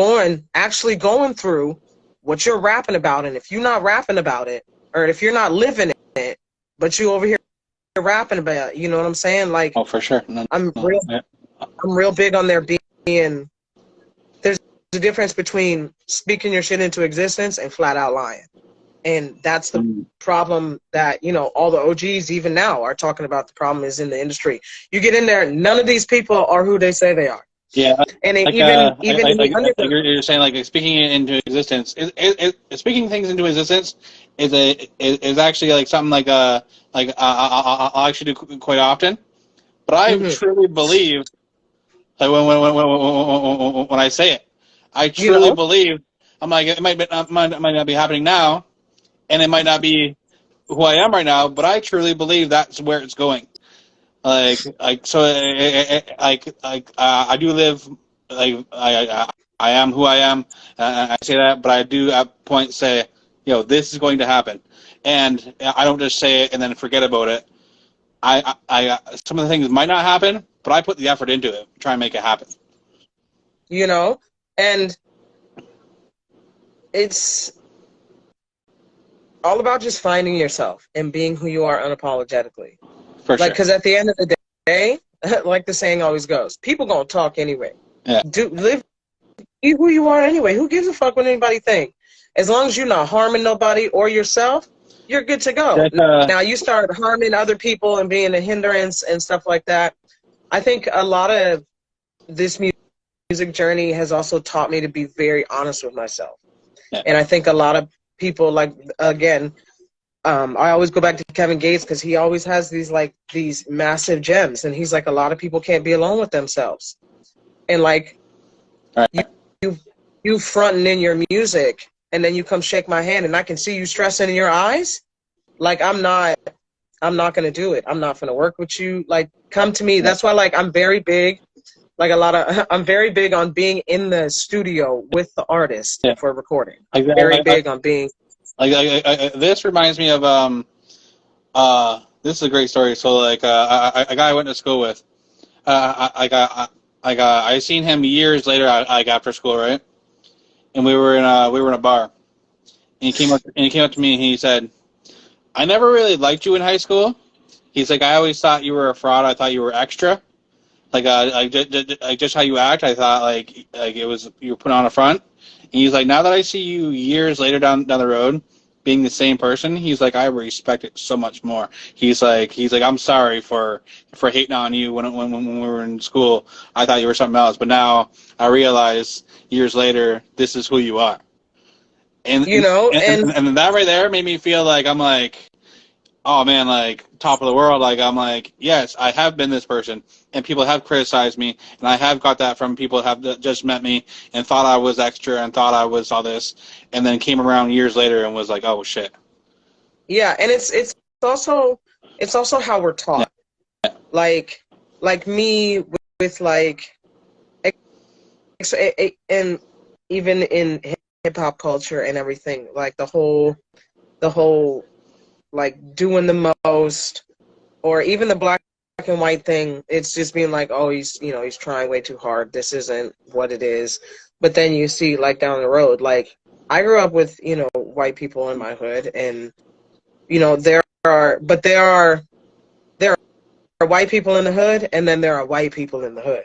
actually going through what you're rapping about. And if you're not rapping about it, or if you're not living it, but you over here rapping about it, you know what I'm saying? Like, Oh, for sure. No, I'm no. real, Yeah. I'm real big on there being, there's a difference between speaking your shit into existence and flat out lying. And that's the Mm. problem that, all the OGs even now are talking about. The problem is in the industry. You get in there, none of these people are who they say they are. Yeah, And like even in the underground. you're saying, like speaking it into existence. Speaking things into existence is actually like something I'll actually do quite often. But I Hmm. truly believe, like when I say it, I You truly know? believe. I'm like, it might not be happening now, and it might not be who I am right now, but I truly believe that's where it's going. I do live I am who I am. I say that, but I do at points say, this is going to happen, and I don't just say it and then forget about it. Some of the things might not happen, but I put the effort into it, try and make it happen. You know, and it's all about just finding yourself and being who you are unapologetically. For Like, sure. because at the end of the day, like the saying always goes, people gonna talk anyway. Yeah. Be who you are anyway. Who gives a fuck what anybody think? As long as you're not harming nobody or yourself, you're good to go. That, Now you start harming other people and being a hindrance and stuff like that. I think a lot of this music journey has also taught me to be very honest with myself. yeah. And I think a lot of people, like, again, I always go back to Kevin Gates because he always has these massive gems, and he's like, a lot of people can't be alone with themselves, and like Right. you fronting in your music, and then you come shake my hand, and I can see you stressing in your eyes. Like, I'm not gonna do it. I'm not gonna work with you. Like, come to me. That's why, like, I'm very big. Like I'm very big on being in the studio with the artist Yeah. for recording. Like, I'm very big on being. this reminds me of this is a great story. So a guy I went to school with, I seen him years later, like after school, right? And we were in a bar, and he came up to me and he said, "I never really liked you in high school." He's like, "I always thought you were a fraud. I thought you were extra. Just how you act. I thought like it was you were put on a front." And he's like, "Now that I see you years later down the road, being the same person, he's like, I respect it so much more." He's like, I'm sorry for hating on you when we were in school. I thought you were something else, but now I realize years later, this is who you are. And You know, and that right there made me feel like I'm like, oh man, like top of the world. Like I'm like, yes, I have been this person, and people have criticized me, and I have got that from people that have just met me and thought I was extra and thought I was all this, and then came around years later and was like, oh shit. yeah, and also it's also how we're taught. Like me with like, and even in hip hop culture and everything, like the whole like doing the most, or even the black and white thing. It's just being like, oh, he's trying way too hard. This isn't what it is. But then you see, like, down the road, like, I grew up with white people in my hood, and there are white people in the hood, and then there are white people in the hood.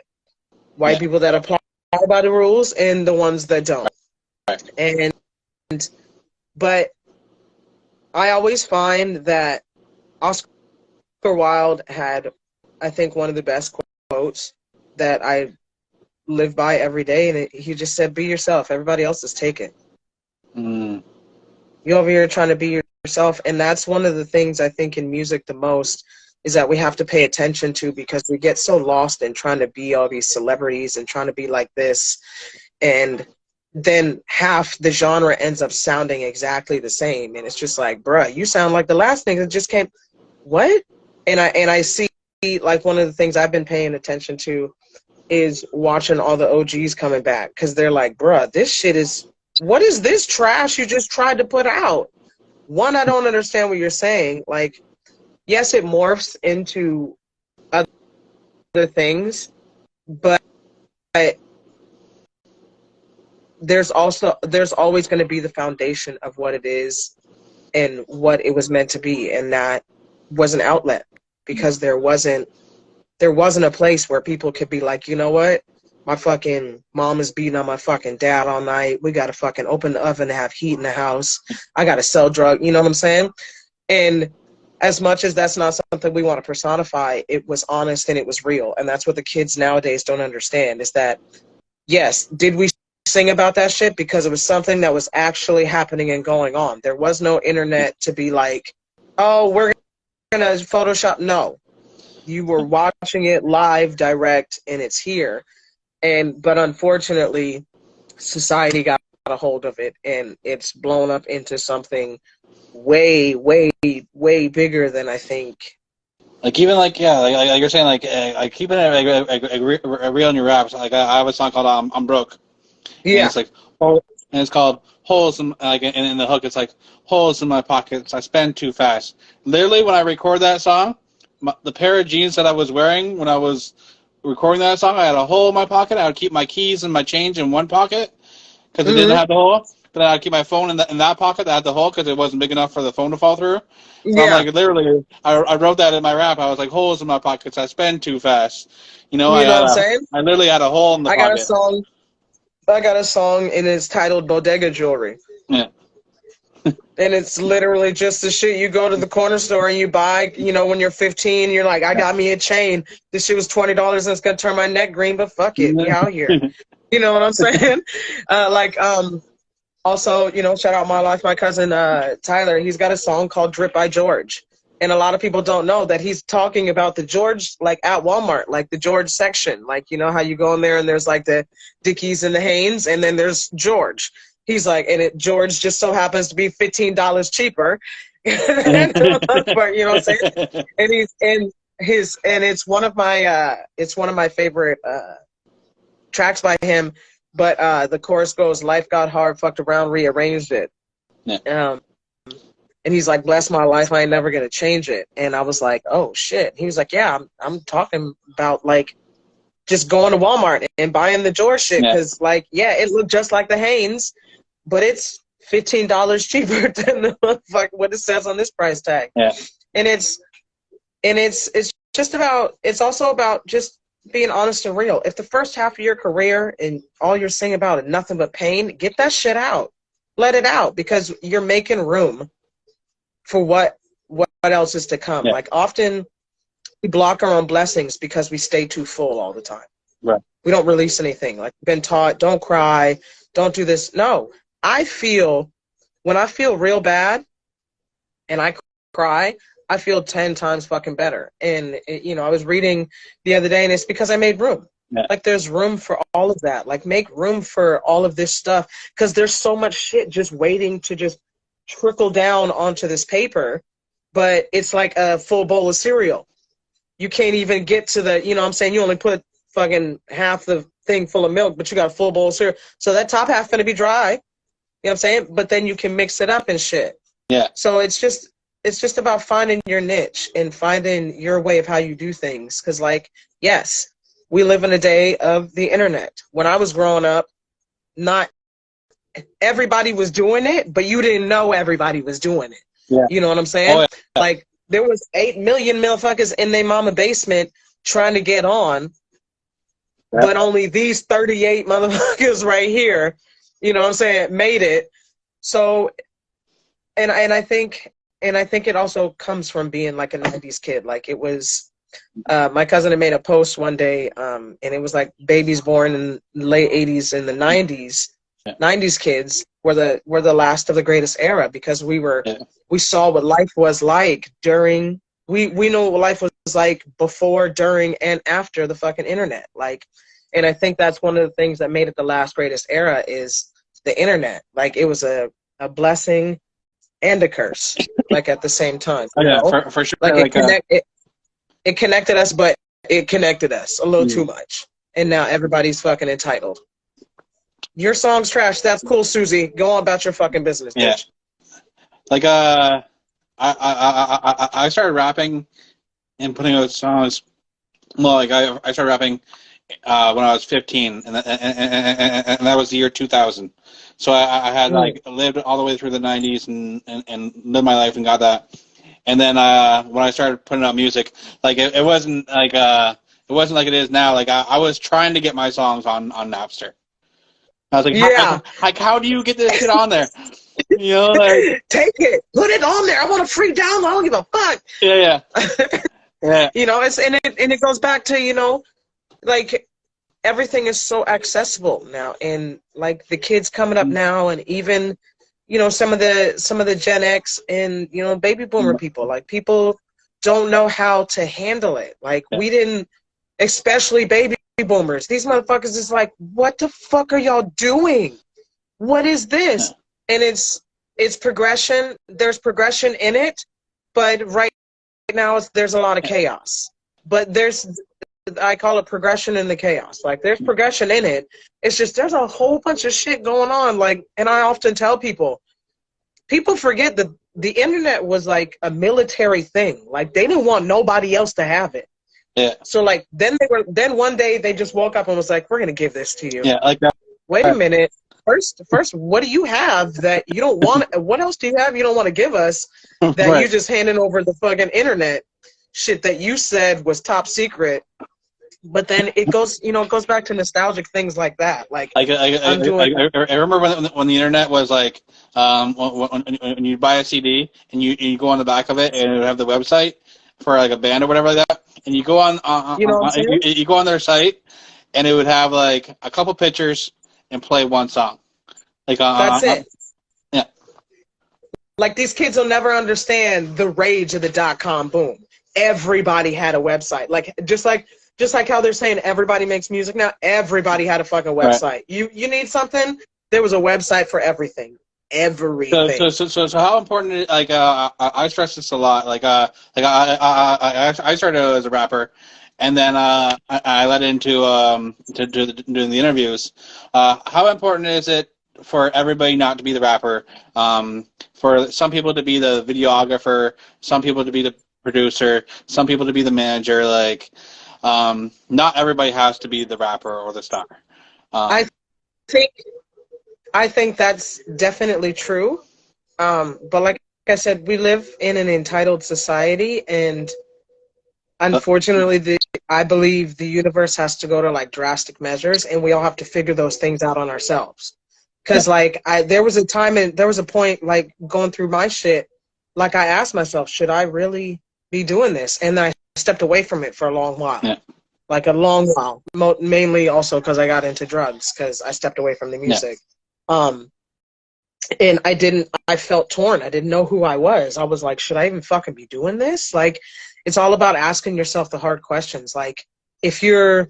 White people that apply by the rules, and the ones that don't. Right. And but I always find that Oscar Wilde had, I think, one of the best quotes that I live by every day, and he just said, "Be yourself. Everybody else is taken. Mm. You over here trying to be yourself." And that's one of the things I think in music the most is that we have to pay attention to, because we get so lost in trying to be all these celebrities and trying to be like this, and then half the genre ends up sounding exactly the same, and it's just like, bruh, you sound like the last thing that just came. What? And I see, like, one of the things I've been paying attention to is watching all the OGs coming back, because they're like, bruh, this shit is, what is this trash you just tried to put out? One, I don't understand what you're saying. Like, yes, it morphs into other things, but there's always going to be the foundation of what it is and what it was meant to be, and that was an outlet, because there wasn't a place where people could be like, you know what, my fucking mom is beating on my fucking dad all night, we gotta fucking open the oven to have heat in the house, I gotta sell drugs, you know what I'm saying? And as much as that's not something we want to personify, it was honest and it was real. And that's what the kids nowadays don't understand, is that, yes, did we sing about that shit because it was something that was actually happening and going on? There was no internet to be like, oh, we're gonna Photoshop. No, you were watching it live, direct, and it's here. But unfortunately, society got a hold of it, and it's blown up into something way, way, way bigger than I think. Like even like yeah, like you're saying like keeping it real in your raps. Like I have a song called I'm Broke, and Yeah. it's like oh, and it's called holes in like and in the hook it's like holes in my pockets. I spend too fast. Literally, when I record that song, the pair of jeans that I was wearing when I was recording that song, I had a hole in my pocket. I would keep my keys and my change in one pocket because it didn't Hmm. have the hole. But I'd keep my phone in that pocket that had the hole because it wasn't big enough for the phone to fall through. So I'm Yeah. like, literally, I wrote that in my rap. I was like, holes in my pockets. I spend too fast. You know, You know what I'm saying? I literally had a hole in the I got a pocket. song. I got a song and it's titled Bodega Jewelry. Yeah. And it's literally just the shit you go to the corner store and you buy, you know, when you're 15, you're like, I got me a chain. This shit was $20 and it's gonna turn my neck green, but fuck it, we out here. You know what I'm saying? Also, you know, shout out my life, my cousin Tyler. He's got a song called Drip by George. And a lot of people don't know that he's talking about the George, like at Walmart, like the George section. Like, you know how you go in there and there's like the Dickies and the Hanes, and then there's George. He's like, and it George just so happens to be $15 cheaper. But you know what I'm saying? And he's and his and it's one of my favorite tracks by him. But the chorus goes, "Life got hard, fucked around, rearranged it." Yeah. And he's like, "Bless my life, I ain't never gonna change it." And I was like, "Oh shit." He was like, "Yeah, I'm talking about like just going to Walmart and buying the George shit Yeah. because like yeah, it looked just like the Hanes, but it's $15 cheaper than the fuck what it says on this price tag." Yeah. And it's just about it's also about just being honest and real. If the first half of your career and all you're saying about it nothing but pain, get that shit out. Let it out because you're making room for what else is to come. Yeah. Like often we block our own blessings because we stay too full all the time. Right. We don't release anything. Like been taught, don't cry, don't do this. No. I feel when I feel real bad and I cry, I feel 10 times fucking better. And, you know, I was reading the other day and it's because I made room. Yeah. Like there's room for all of that. Like make room for all of this stuff because there's so much shit just waiting to just trickle down onto this paper. But it's like a full bowl of cereal. You can't even get to the, you know what I'm saying? You only put fucking half the thing full of milk, but you got a full bowl of cereal. So that top half going to be dry. You know what I'm saying? But then you can mix it up and shit. Yeah. So it's just about finding your niche and finding your way of how you do things. Because, like, yes, we live in a day of the internet. When I was growing up, not everybody was doing it, but you didn't know everybody was doing it. Yeah. You know what I'm saying? Oh, yeah. Like, there was 8 million motherfuckers in their mama basement trying to get on, Yeah. but only these 38 motherfuckers right here, you know what I'm saying, made it. So, and I think it also comes from being like a 90s kid. Like it was, my cousin had made a post one day, and it was like babies born in the late 80s and the 90s. Yeah. 90s kids were the last of the greatest era because we saw what life was like during, we know what life was like before, during, and after the fucking internet. Like, and I think that's one of the things that made it the last greatest era is the internet. Like it was a blessing and a curse, like at the same time. Oh, you yeah, know? for sure. Like Like, it connected us, but it connected us a little too much. And now everybody's fucking entitled. Your song's trash. That's cool, Susie. Go on about your fucking business, bitch. yeah. Like, I started rapping and putting out songs. Well, like I started rapping when I was 15, and that was the year 2000. So I had like lived all the way through the 90s and lived my life and got that. And then when I started putting out music, like it wasn't like it is now. Like I was trying to get my songs on Napster. I was like, Yeah. how do you get this shit on there? You know, like Take it, put it on there. I want a free download. I don't give a fuck. yeah. Yeah. You know, and it goes back to, you know, like everything is so accessible now, and like the kids coming up now, and even, you know, some of the Gen X and, you know, baby boomer people, like people don't know how to handle it. Like we didn't, especially baby boomers. These motherfuckers is like, what the fuck are y'all doing? What is this? And it's progression. There's progression in it, but right now there's a lot of chaos. But I call it progression in the chaos. Like there's progression in it. It's just there's a whole bunch of shit going on. Like, and I often tell people forget that the internet was like a military thing. Like they didn't want nobody else to have it. Yeah. So like then one day they just woke up and was like, we're gonna give this to you. Yeah, like that. Wait a minute. First, what do you have that you don't want? What else do you have you don't want to give us that Right. you just handing over the fucking internet shit that you said was top secret? But then it goes, it goes back to nostalgic things like that. Like I remember when the internet was like, when you buy a CD and you go on the back of it and it would have the website for like a band or whatever like that, and you go on, you know what I'm saying? you go on their site and it would have like a couple pictures and play one song. Like That's it. Yeah. Like these kids will never understand the rage of the .com boom. Everybody had a website. Like just like how they're saying everybody makes music now, everybody had a fucking website. Right. You need something, there was a website for everything. Everything. So how important is, like I stress this a lot. I started as a rapper, and then I led into doing the interviews. How important is it for everybody not to be the rapper? For some people to be the videographer, some people to be the producer, some people to be the manager. Like, not everybody has to be the rapper or the star. I think that's definitely true. But like I said, we live in an entitled society, and unfortunately, I believe the universe has to go to like drastic measures, and we all have to figure those things out on ourselves. Because like there was a time and there was a point like going through my shit, like I asked myself, should I really be doing this? And I stepped away from it for a long while. Yeah. Like a long while, mainly also because I got into drugs because I stepped away from the music. Yeah. And I felt torn. I didn't know who I was. I was like, should I even fucking be doing this? Like, it's all about asking yourself the hard questions. Like, if you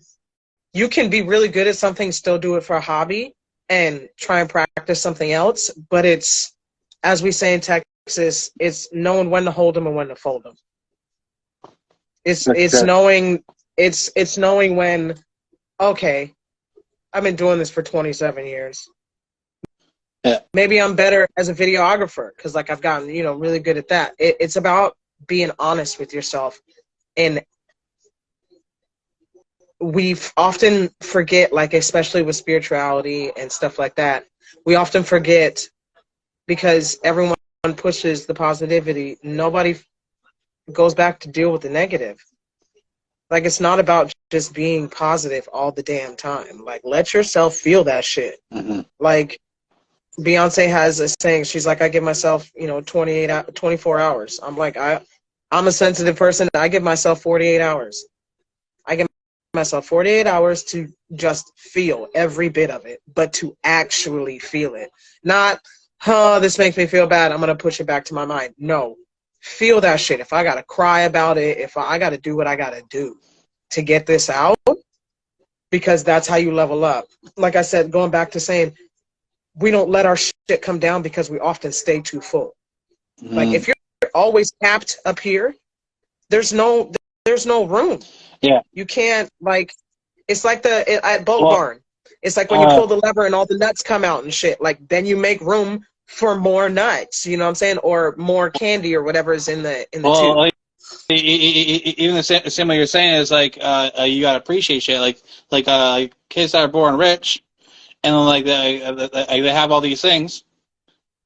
can be really good at something, still do it for a hobby and try and practice something else. But it's, as we say in Texas, it's knowing when to hold them and when to fold them. It's knowing when, okay, I've been doing this for 27 years. Yeah. Maybe I'm better as a videographer because like I've gotten, really good at that. It's about being honest with yourself. And we often forget, like especially with spirituality and stuff like that, we often forget because everyone pushes the positivity. Nobody goes back to deal with the negative. Like, it's not about just being positive all the damn time. Like, let yourself feel that shit. Mm-hmm. Like, Beyonce has a saying, she's like, I give myself, 24 hours. I'm like, I'm a sensitive person. I give myself 48 hours. I give myself 48 hours to just feel every bit of it, but to actually feel it. Not, this makes me feel bad, I'm going to push it back to my mind. No. Feel that shit. If I got to cry about it, if I got to do what I got to do to get this out, because that's how you level up. Like I said, going back to saying, we don't let our shit come down because we often stay too full. Mm. Like if you're always capped up here, there's no room. Yeah. You can't, like, it's like at Boat Barn. It's like when you pull the lever and all the nuts come out and shit. Like then you make room for more nuts, you know what I'm saying, or more candy or whatever is in the tube. Like, even the same way you're saying is like you gotta appreciate shit. Like kids that are born rich, and then like they have all these things,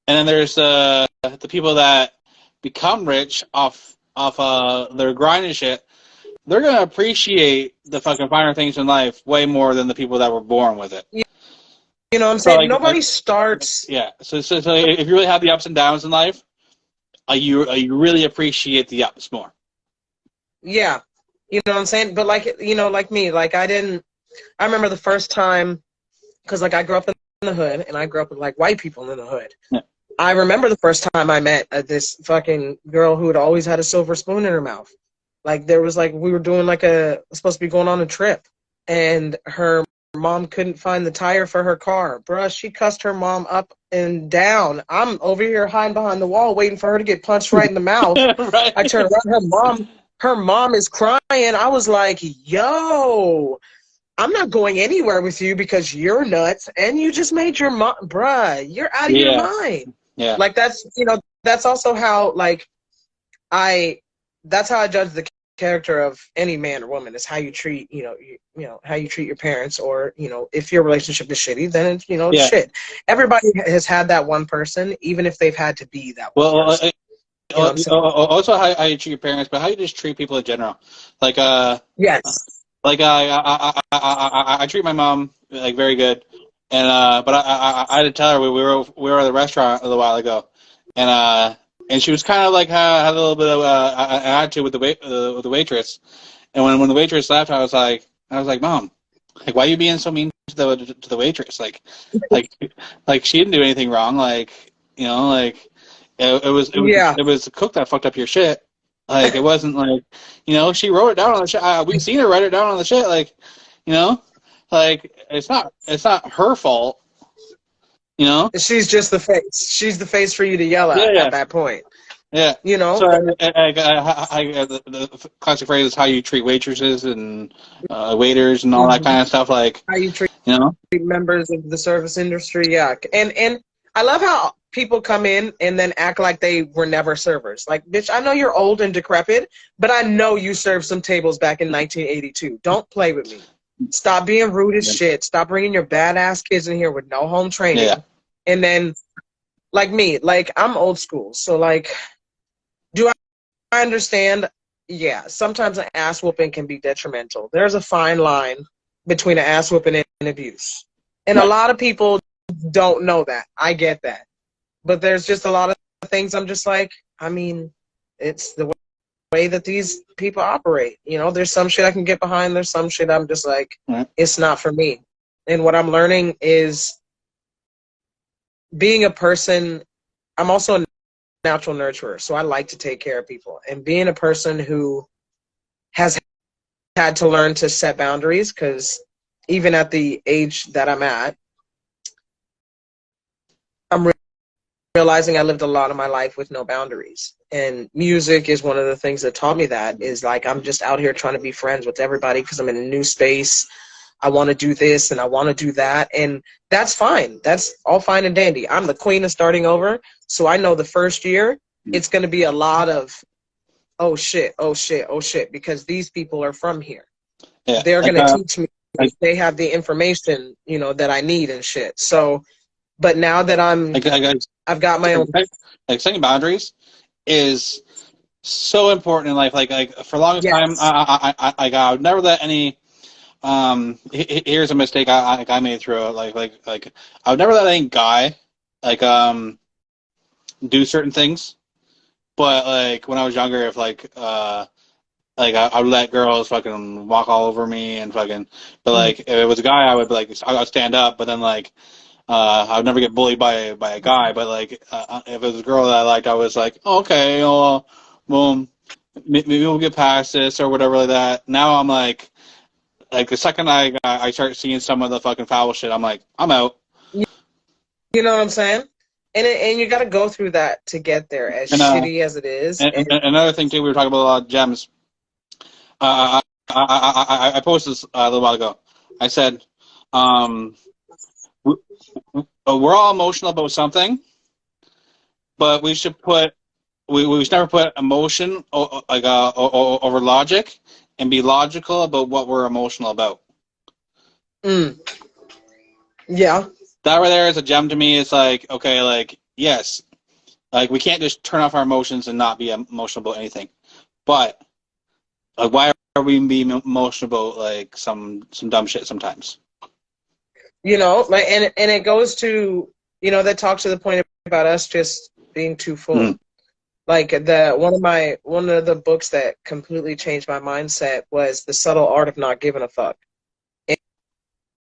and then there's the people that become rich off their grind and shit. They're gonna appreciate the fucking finer things in life way more than the people that were born with it. You know what I'm saying? So, like, nobody starts. Yeah. So if you really have the ups and downs in life, you really appreciate the ups more. Yeah. You know what I'm saying? But like, like me, like I remember the first time, because like I grew up in the hood and I grew up with like white people in the hood. Yeah. I remember the first time I met this fucking girl who had always had a silver spoon in her mouth. Like there was like, we were doing like supposed to be going on a trip, and her mom couldn't find the tire for her car. Bruh, she cussed her mom up and down. I'm over here hiding behind the wall waiting for her to get punched right in the mouth. Right. I turn around, her mom is crying. I was like, yo, I'm not going anywhere with you because you're nuts and you just made your mom, bruh, you're out of your Yeah. mind. Yeah. Like that's, that's also how like that's how I judge the character of any man or woman is how you treat, how you treat your parents, or, if your relationship is shitty, then it's, it's Yeah. shit. Everybody has had that one person, even if they've had to be that one Well, person. You know what I'm saying? also how you treat your parents, but how you just treat people in general. Like, Yes. like I treat my mom like very good, and but I had to tell her we were at the restaurant a little while ago, and she was kind of like had a little bit of an attitude with the waitress, and when the waitress left, I was like, Mom, like, why are you being so mean to the waitress? Like, like she didn't do anything wrong. Like, like Yeah. it was the cook that fucked up your shit. Like, it wasn't like, she wrote it down on the shit. We've seen her write it down on the shit. Like, you know, like it's not her fault. You know. She's just the face. She's the face for you to yell Yeah, at yeah, that point. yeah. You know? So the classic phrase is how you treat waitresses and waiters and all that kind of stuff. Like, How you treat you know. members of the service industry, yeah. And I love how people come in and then act like they were never servers. Like, bitch, I know you're old and decrepit, but I know you served some tables back in 1982. Don't play with me. Stop being rude as shit. Stop bringing your badass kids in here with no home training. Yeah. And then, like me, like, I'm old school. So, like, do I understand? Yeah, sometimes an ass whooping can be detrimental. There's a fine line between an ass whooping and abuse. And a Right. lot of people don't know that. I get that. But there's just a lot of things I'm just like, I mean, it's the way that these people operate. There's some shit I can get behind. There's some shit I'm just like, Right. it's not for me. And what I'm learning is being a person, I'm also a natural nurturer. So I like to take care of people. And being a person who has had to learn to set boundaries, because even at the age that I'm at, I'm realizing I lived a lot of my life with no boundaries. And music is one of the things that taught me that, is like, I'm just out here trying to be friends with everybody because I'm in a new space. I want to do this and I want to do that. And that's fine. That's all fine and dandy. I'm the queen of starting over. So I know the first year, it's going to be a lot of, oh shit, oh shit, oh shit, because these people are from here. Yeah. They're Like, going to teach me. They have the information, that I need and shit. So, but now that I've got my own. Like, setting boundaries is so important in life. Like for the longest time, Yes. I would never let any. Here's a mistake I made through it. Like I would never let any guy like do certain things. But like when I was younger, if like I would let girls fucking walk all over me and fucking. But like if it was a guy, I would be like I would stand up. But then like. I would never get bullied by a guy, but like if it was a girl that I liked, I was like, oh, okay, well, maybe we'll get past this or whatever like that. Now I'm like the second I start seeing some of the fucking foul shit, I'm like, I'm out. You know what I'm saying? And you got to go through that to get there, as And shitty as it is. and another thing too, we were talking about a lot of gems. I posted this a little while ago. I said, we're all emotional about something, but we should never put emotion over logic, and be logical about what we're emotional about. Yeah. That right there is a gem to me. It's like, okay, like, yes, like we can't just turn off our emotions and not be emotional about anything. But like, why are we being emotional about like some dumb shit sometimes? Like, and it goes to, that talks to the point about us just being too full. Mm. Like one of the books that completely changed my mindset was The Subtle Art of Not Giving a Fuck.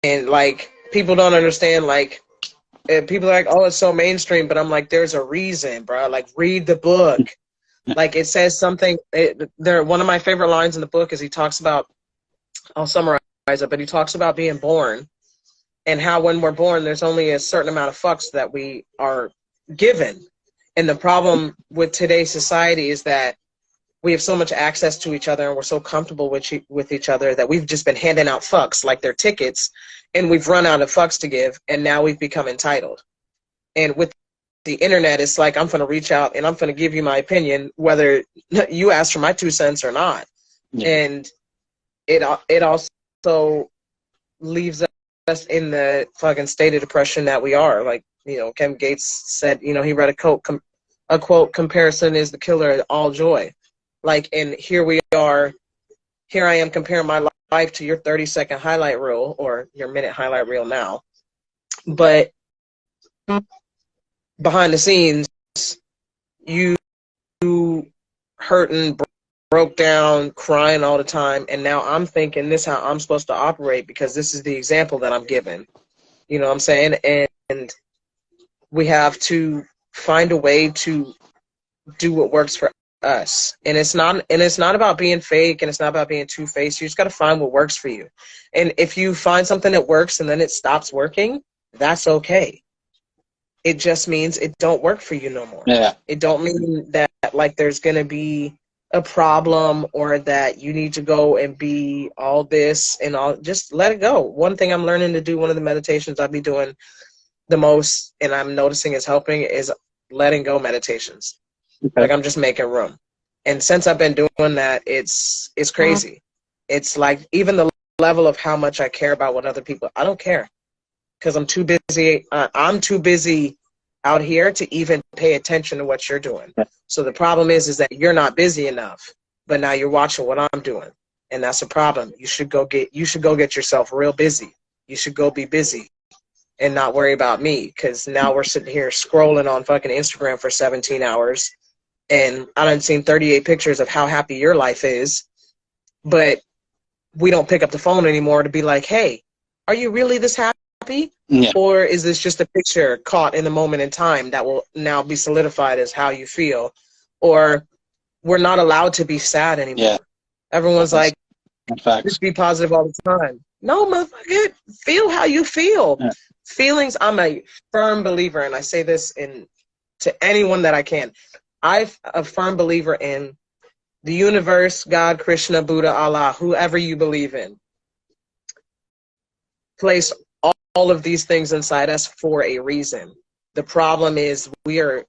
And like, people don't understand, like, people are like, oh, it's so mainstream, but I'm like, there's a reason, bro. Like, read the book. Like, it says something. One of my favorite lines in the book is he talks about, I'll summarize it, but he talks about being born and how when we're born, there's only a certain amount of fucks that we are given. And the problem with today's society is that we have so much access to each other and we're so comfortable with each other that we've just been handing out fucks like they're tickets, and we've run out of fucks to give, and now we've become entitled. And with the internet, it's like I'm going to reach out and I'm going to give you my opinion, whether you ask for my 2 cents or not. Yeah. And it also leaves us in the fucking state of depression that we are. Like, you know, Kevin Gates said, you know, he read a quote, comparison is the killer of all joy. Like, and here I am comparing my life to your 30-second highlight reel or your minute highlight reel now. But behind the scenes, you hurting, broke down, crying all the time, and now I'm thinking this is how I'm supposed to operate because this is the example that I'm given. You know what I'm saying? And we have to find a way to do what works for us. And it's not about being fake, and it's not about being two-faced. You just got to find what works for you. And if you find something that works and then it stops working, that's okay. It just means it don't work for you no more. Yeah. It don't mean that like there's going to be a problem or that you need to go and be all this and all. Just let it go. One thing I'm learning to do, one of the meditations I'll be doing the most and I'm noticing is helping, is letting go meditations. Okay. Like I'm just making room. And since I've been doing that, it's crazy. It's like even the level of how much I care about what other people, I don't care. Because I'm too busy. I'm too busy out here to even pay attention to what you're doing. So the problem is that you're not busy enough, but now you're watching what I'm doing, and that's a problem. You should go get yourself real busy. You should go be busy, and not worry about me. Because now we're sitting here scrolling on fucking Instagram for 17 hours, and I done seen 38 pictures of how happy your life is, but we don't pick up the phone anymore to be like, hey, are you really this happy? Yeah. Or is this just a picture caught in the moment in time that will now be solidified as how you feel? Or we're not allowed to be sad anymore. Yeah. Everyone's like, facts. just be positive all the time. No, motherfucker, feel how you feel. Yeah. Feelings, I'm a firm believer, and I say this to anyone that I can. I'm a firm believer in the universe, God, Krishna, Buddha, Allah, whoever you believe in. Place all of these things inside us for a reason. The problem is we are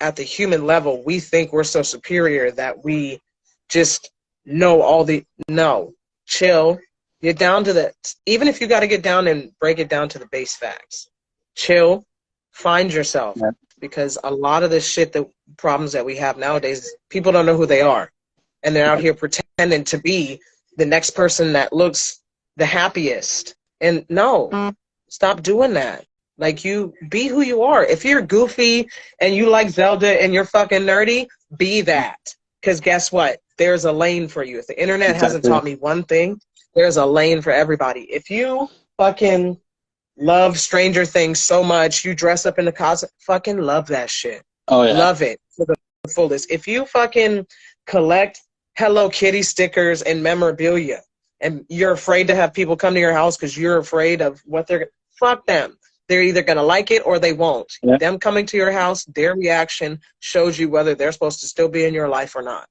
at the human level, we think we're so superior that we just know no, chill. Get down to even if you got to get down and break it down to the base facts, chill, find yourself. Yeah. Because a lot of the shit, the problems that we have nowadays, people don't know who they are. And they're out here pretending to be the next person that looks the happiest. And no, stop doing that. Like, you be who you are. If you're goofy and you like Zelda and you're fucking nerdy, be that. Because guess what? There's a lane for you. If the internet hasn't taught me one thing, there's a lane for everybody. If you fucking love Stranger Things so much, you dress up in the cosplay, fucking love that shit. Oh, yeah. Love it to the fullest. If you fucking collect Hello Kitty stickers and memorabilia, and you're afraid to have people come to your house because you're afraid of what fuck them. They're either going to like it or they won't. Yeah. Them coming to your house, their reaction shows you whether they're supposed to still be in your life or not.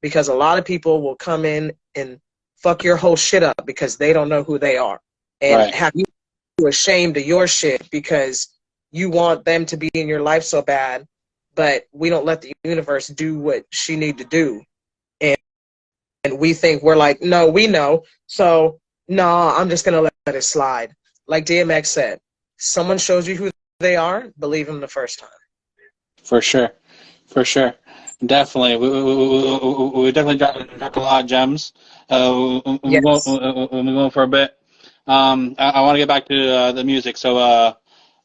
Because a lot of people will come in and fuck your whole shit up because they don't know who they are. And have you ashamed of your shit because you want them to be in your life so bad, but we don't let the universe do what she need to do. And we think we're like, no, we know. So, no, I'm just going to let it slide. Like DMX said, someone shows you who they are, believe them the first time. For sure. For sure. Definitely. We definitely dropped a lot of gems. We're going for a bit. I want to get back to the music. So,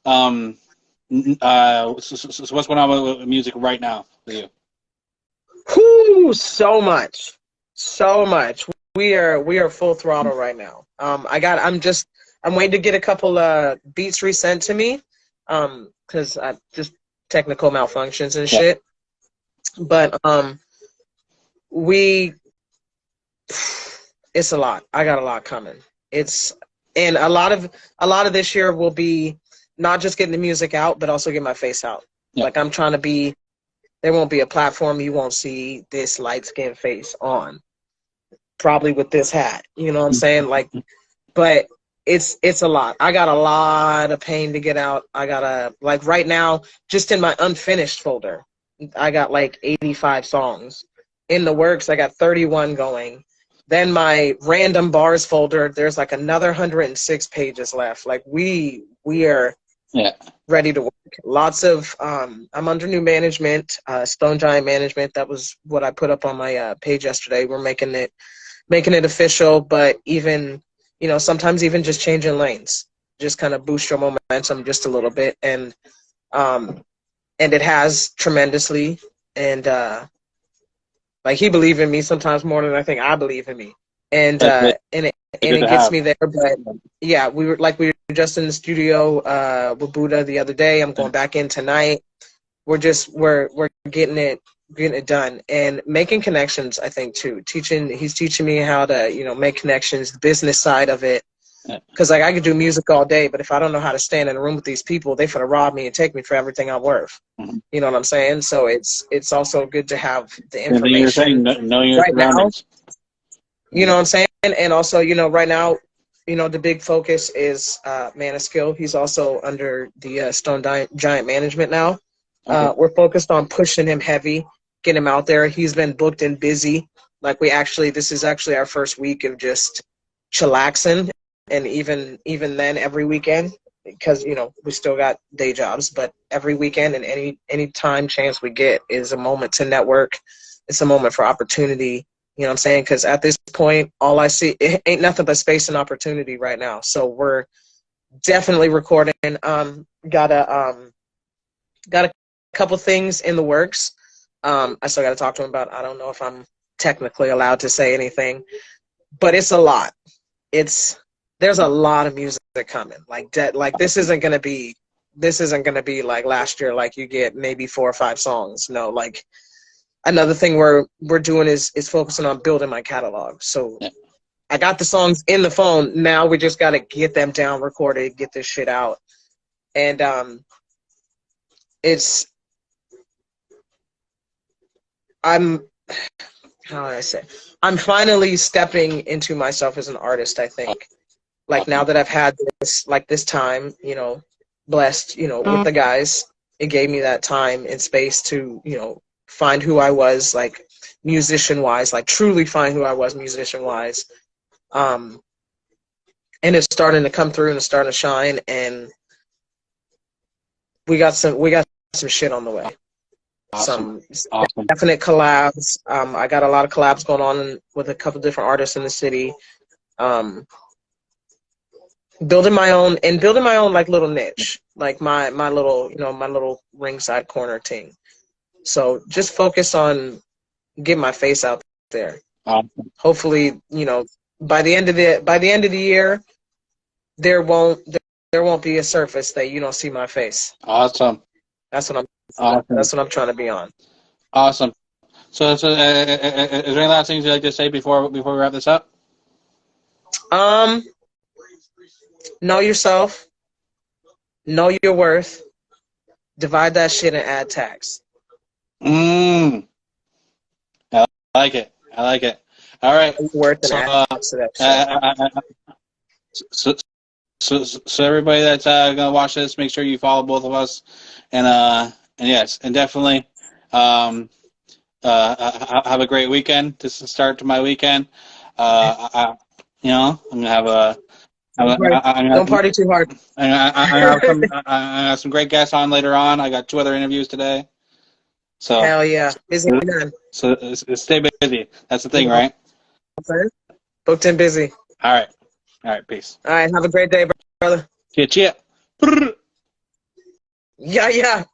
so what's going on with music right now for you? Whew, so much. We are full throttle right now. I'm waiting to get a couple beats resent to me, because I just technical malfunctions and shit. But it's a lot. I got a lot coming. It's And a lot of this year will be not just getting the music out, but also get my face out. Yeah. Like I'm trying to be. There won't be a platform you won't see this light skinned face on. Probably with this hat. You know what I'm saying? Like, but it's a lot. I got a lot of pain to get out. I gotta like right now, just in my unfinished folder, I got like 85 songs. In the works, I got 31 going. Then my random bars folder, there's like another 106 pages left. Like we are Yeah. ready to work. Lots of I'm under new management, Stone Giant Management. That was what I put up on my page yesterday. We're making it official, but even sometimes even just changing lanes, just kind of boost your momentum just a little bit, and it has tremendously. And like he believed in me sometimes more than I think I believe in me, and That's good. it gets me there. But yeah, we were just in the studio with Buddha the other day. I'm going back in tonight. We're getting it done and making connections. I think too. He's teaching me how to make connections, the business side of it. Because like I could do music all day, but if I don't know how to stand in a room with these people, they finna rob me and take me for everything I'm worth. Mhm. You know what I'm saying? So it's also good to have the And then you're saying information know your right now. surroundings. You know what I'm saying? And also, right now, the big focus is Man of Skill. He's also under the Giant Management now. Okay. We're focused on pushing him heavy, get him out there. He's been booked and busy. Like this is actually our first week of just chillaxing, and even then, every weekend, because we still got day jobs, but every weekend and any time chance we get is a moment to network. It's a moment for opportunity. You know what I'm saying? Because at this point, all I see it ain't nothing but space and opportunity right now. So we're definitely recording. Got a couple things in the works. I still got to talk to him about. I don't know if I'm technically allowed to say anything, but it's a lot. There's a lot of music coming. Like this isn't gonna be like last year. Like you get maybe 4 or 5 songs. No, like another thing we're doing is focusing on building my catalog. So Yeah. I got the songs in the phone. Now we just got to get them down, recorded, get this shit out. And I'm how do I say? I'm finally stepping into myself as an artist, I think. Like now that I've had this time, blessed, with the guys, it gave me that time and space to, find who I was, like musician wise, like truly find who I was musician wise. And it's starting to come through and it's starting to shine, and we got some shit on the way. Awesome. Some Awesome. definite collabs. I got a lot of collabs going on with a couple different artists in the city. Building my own like little niche, like my little my little ringside corner thing. So just focus on getting my face out there. Awesome. Hopefully, by the end of the year, there won't be a surface that you don't see my face. Awesome. That's what I'm. Awesome. That's what I'm trying to be on. Awesome. So, is there any last things you'd like to say before we wrap this up? Know yourself. Know your worth. Divide that shit and add tax. I like it. I like it. All right. Worth and So, add tax to that shit. so everybody that's gonna watch this, make sure you follow both of us, and yes, and definitely have a great weekend. This is the start to my weekend. I'm gonna have a. Don't party too hard. I have some great guests on later on. I got 2 other interviews today. So Hell yeah, busy man. So stay busy. That's the thing, right? Booked and busy. All right. Peace. All right, have a great day, brother. Cheer. Yeah.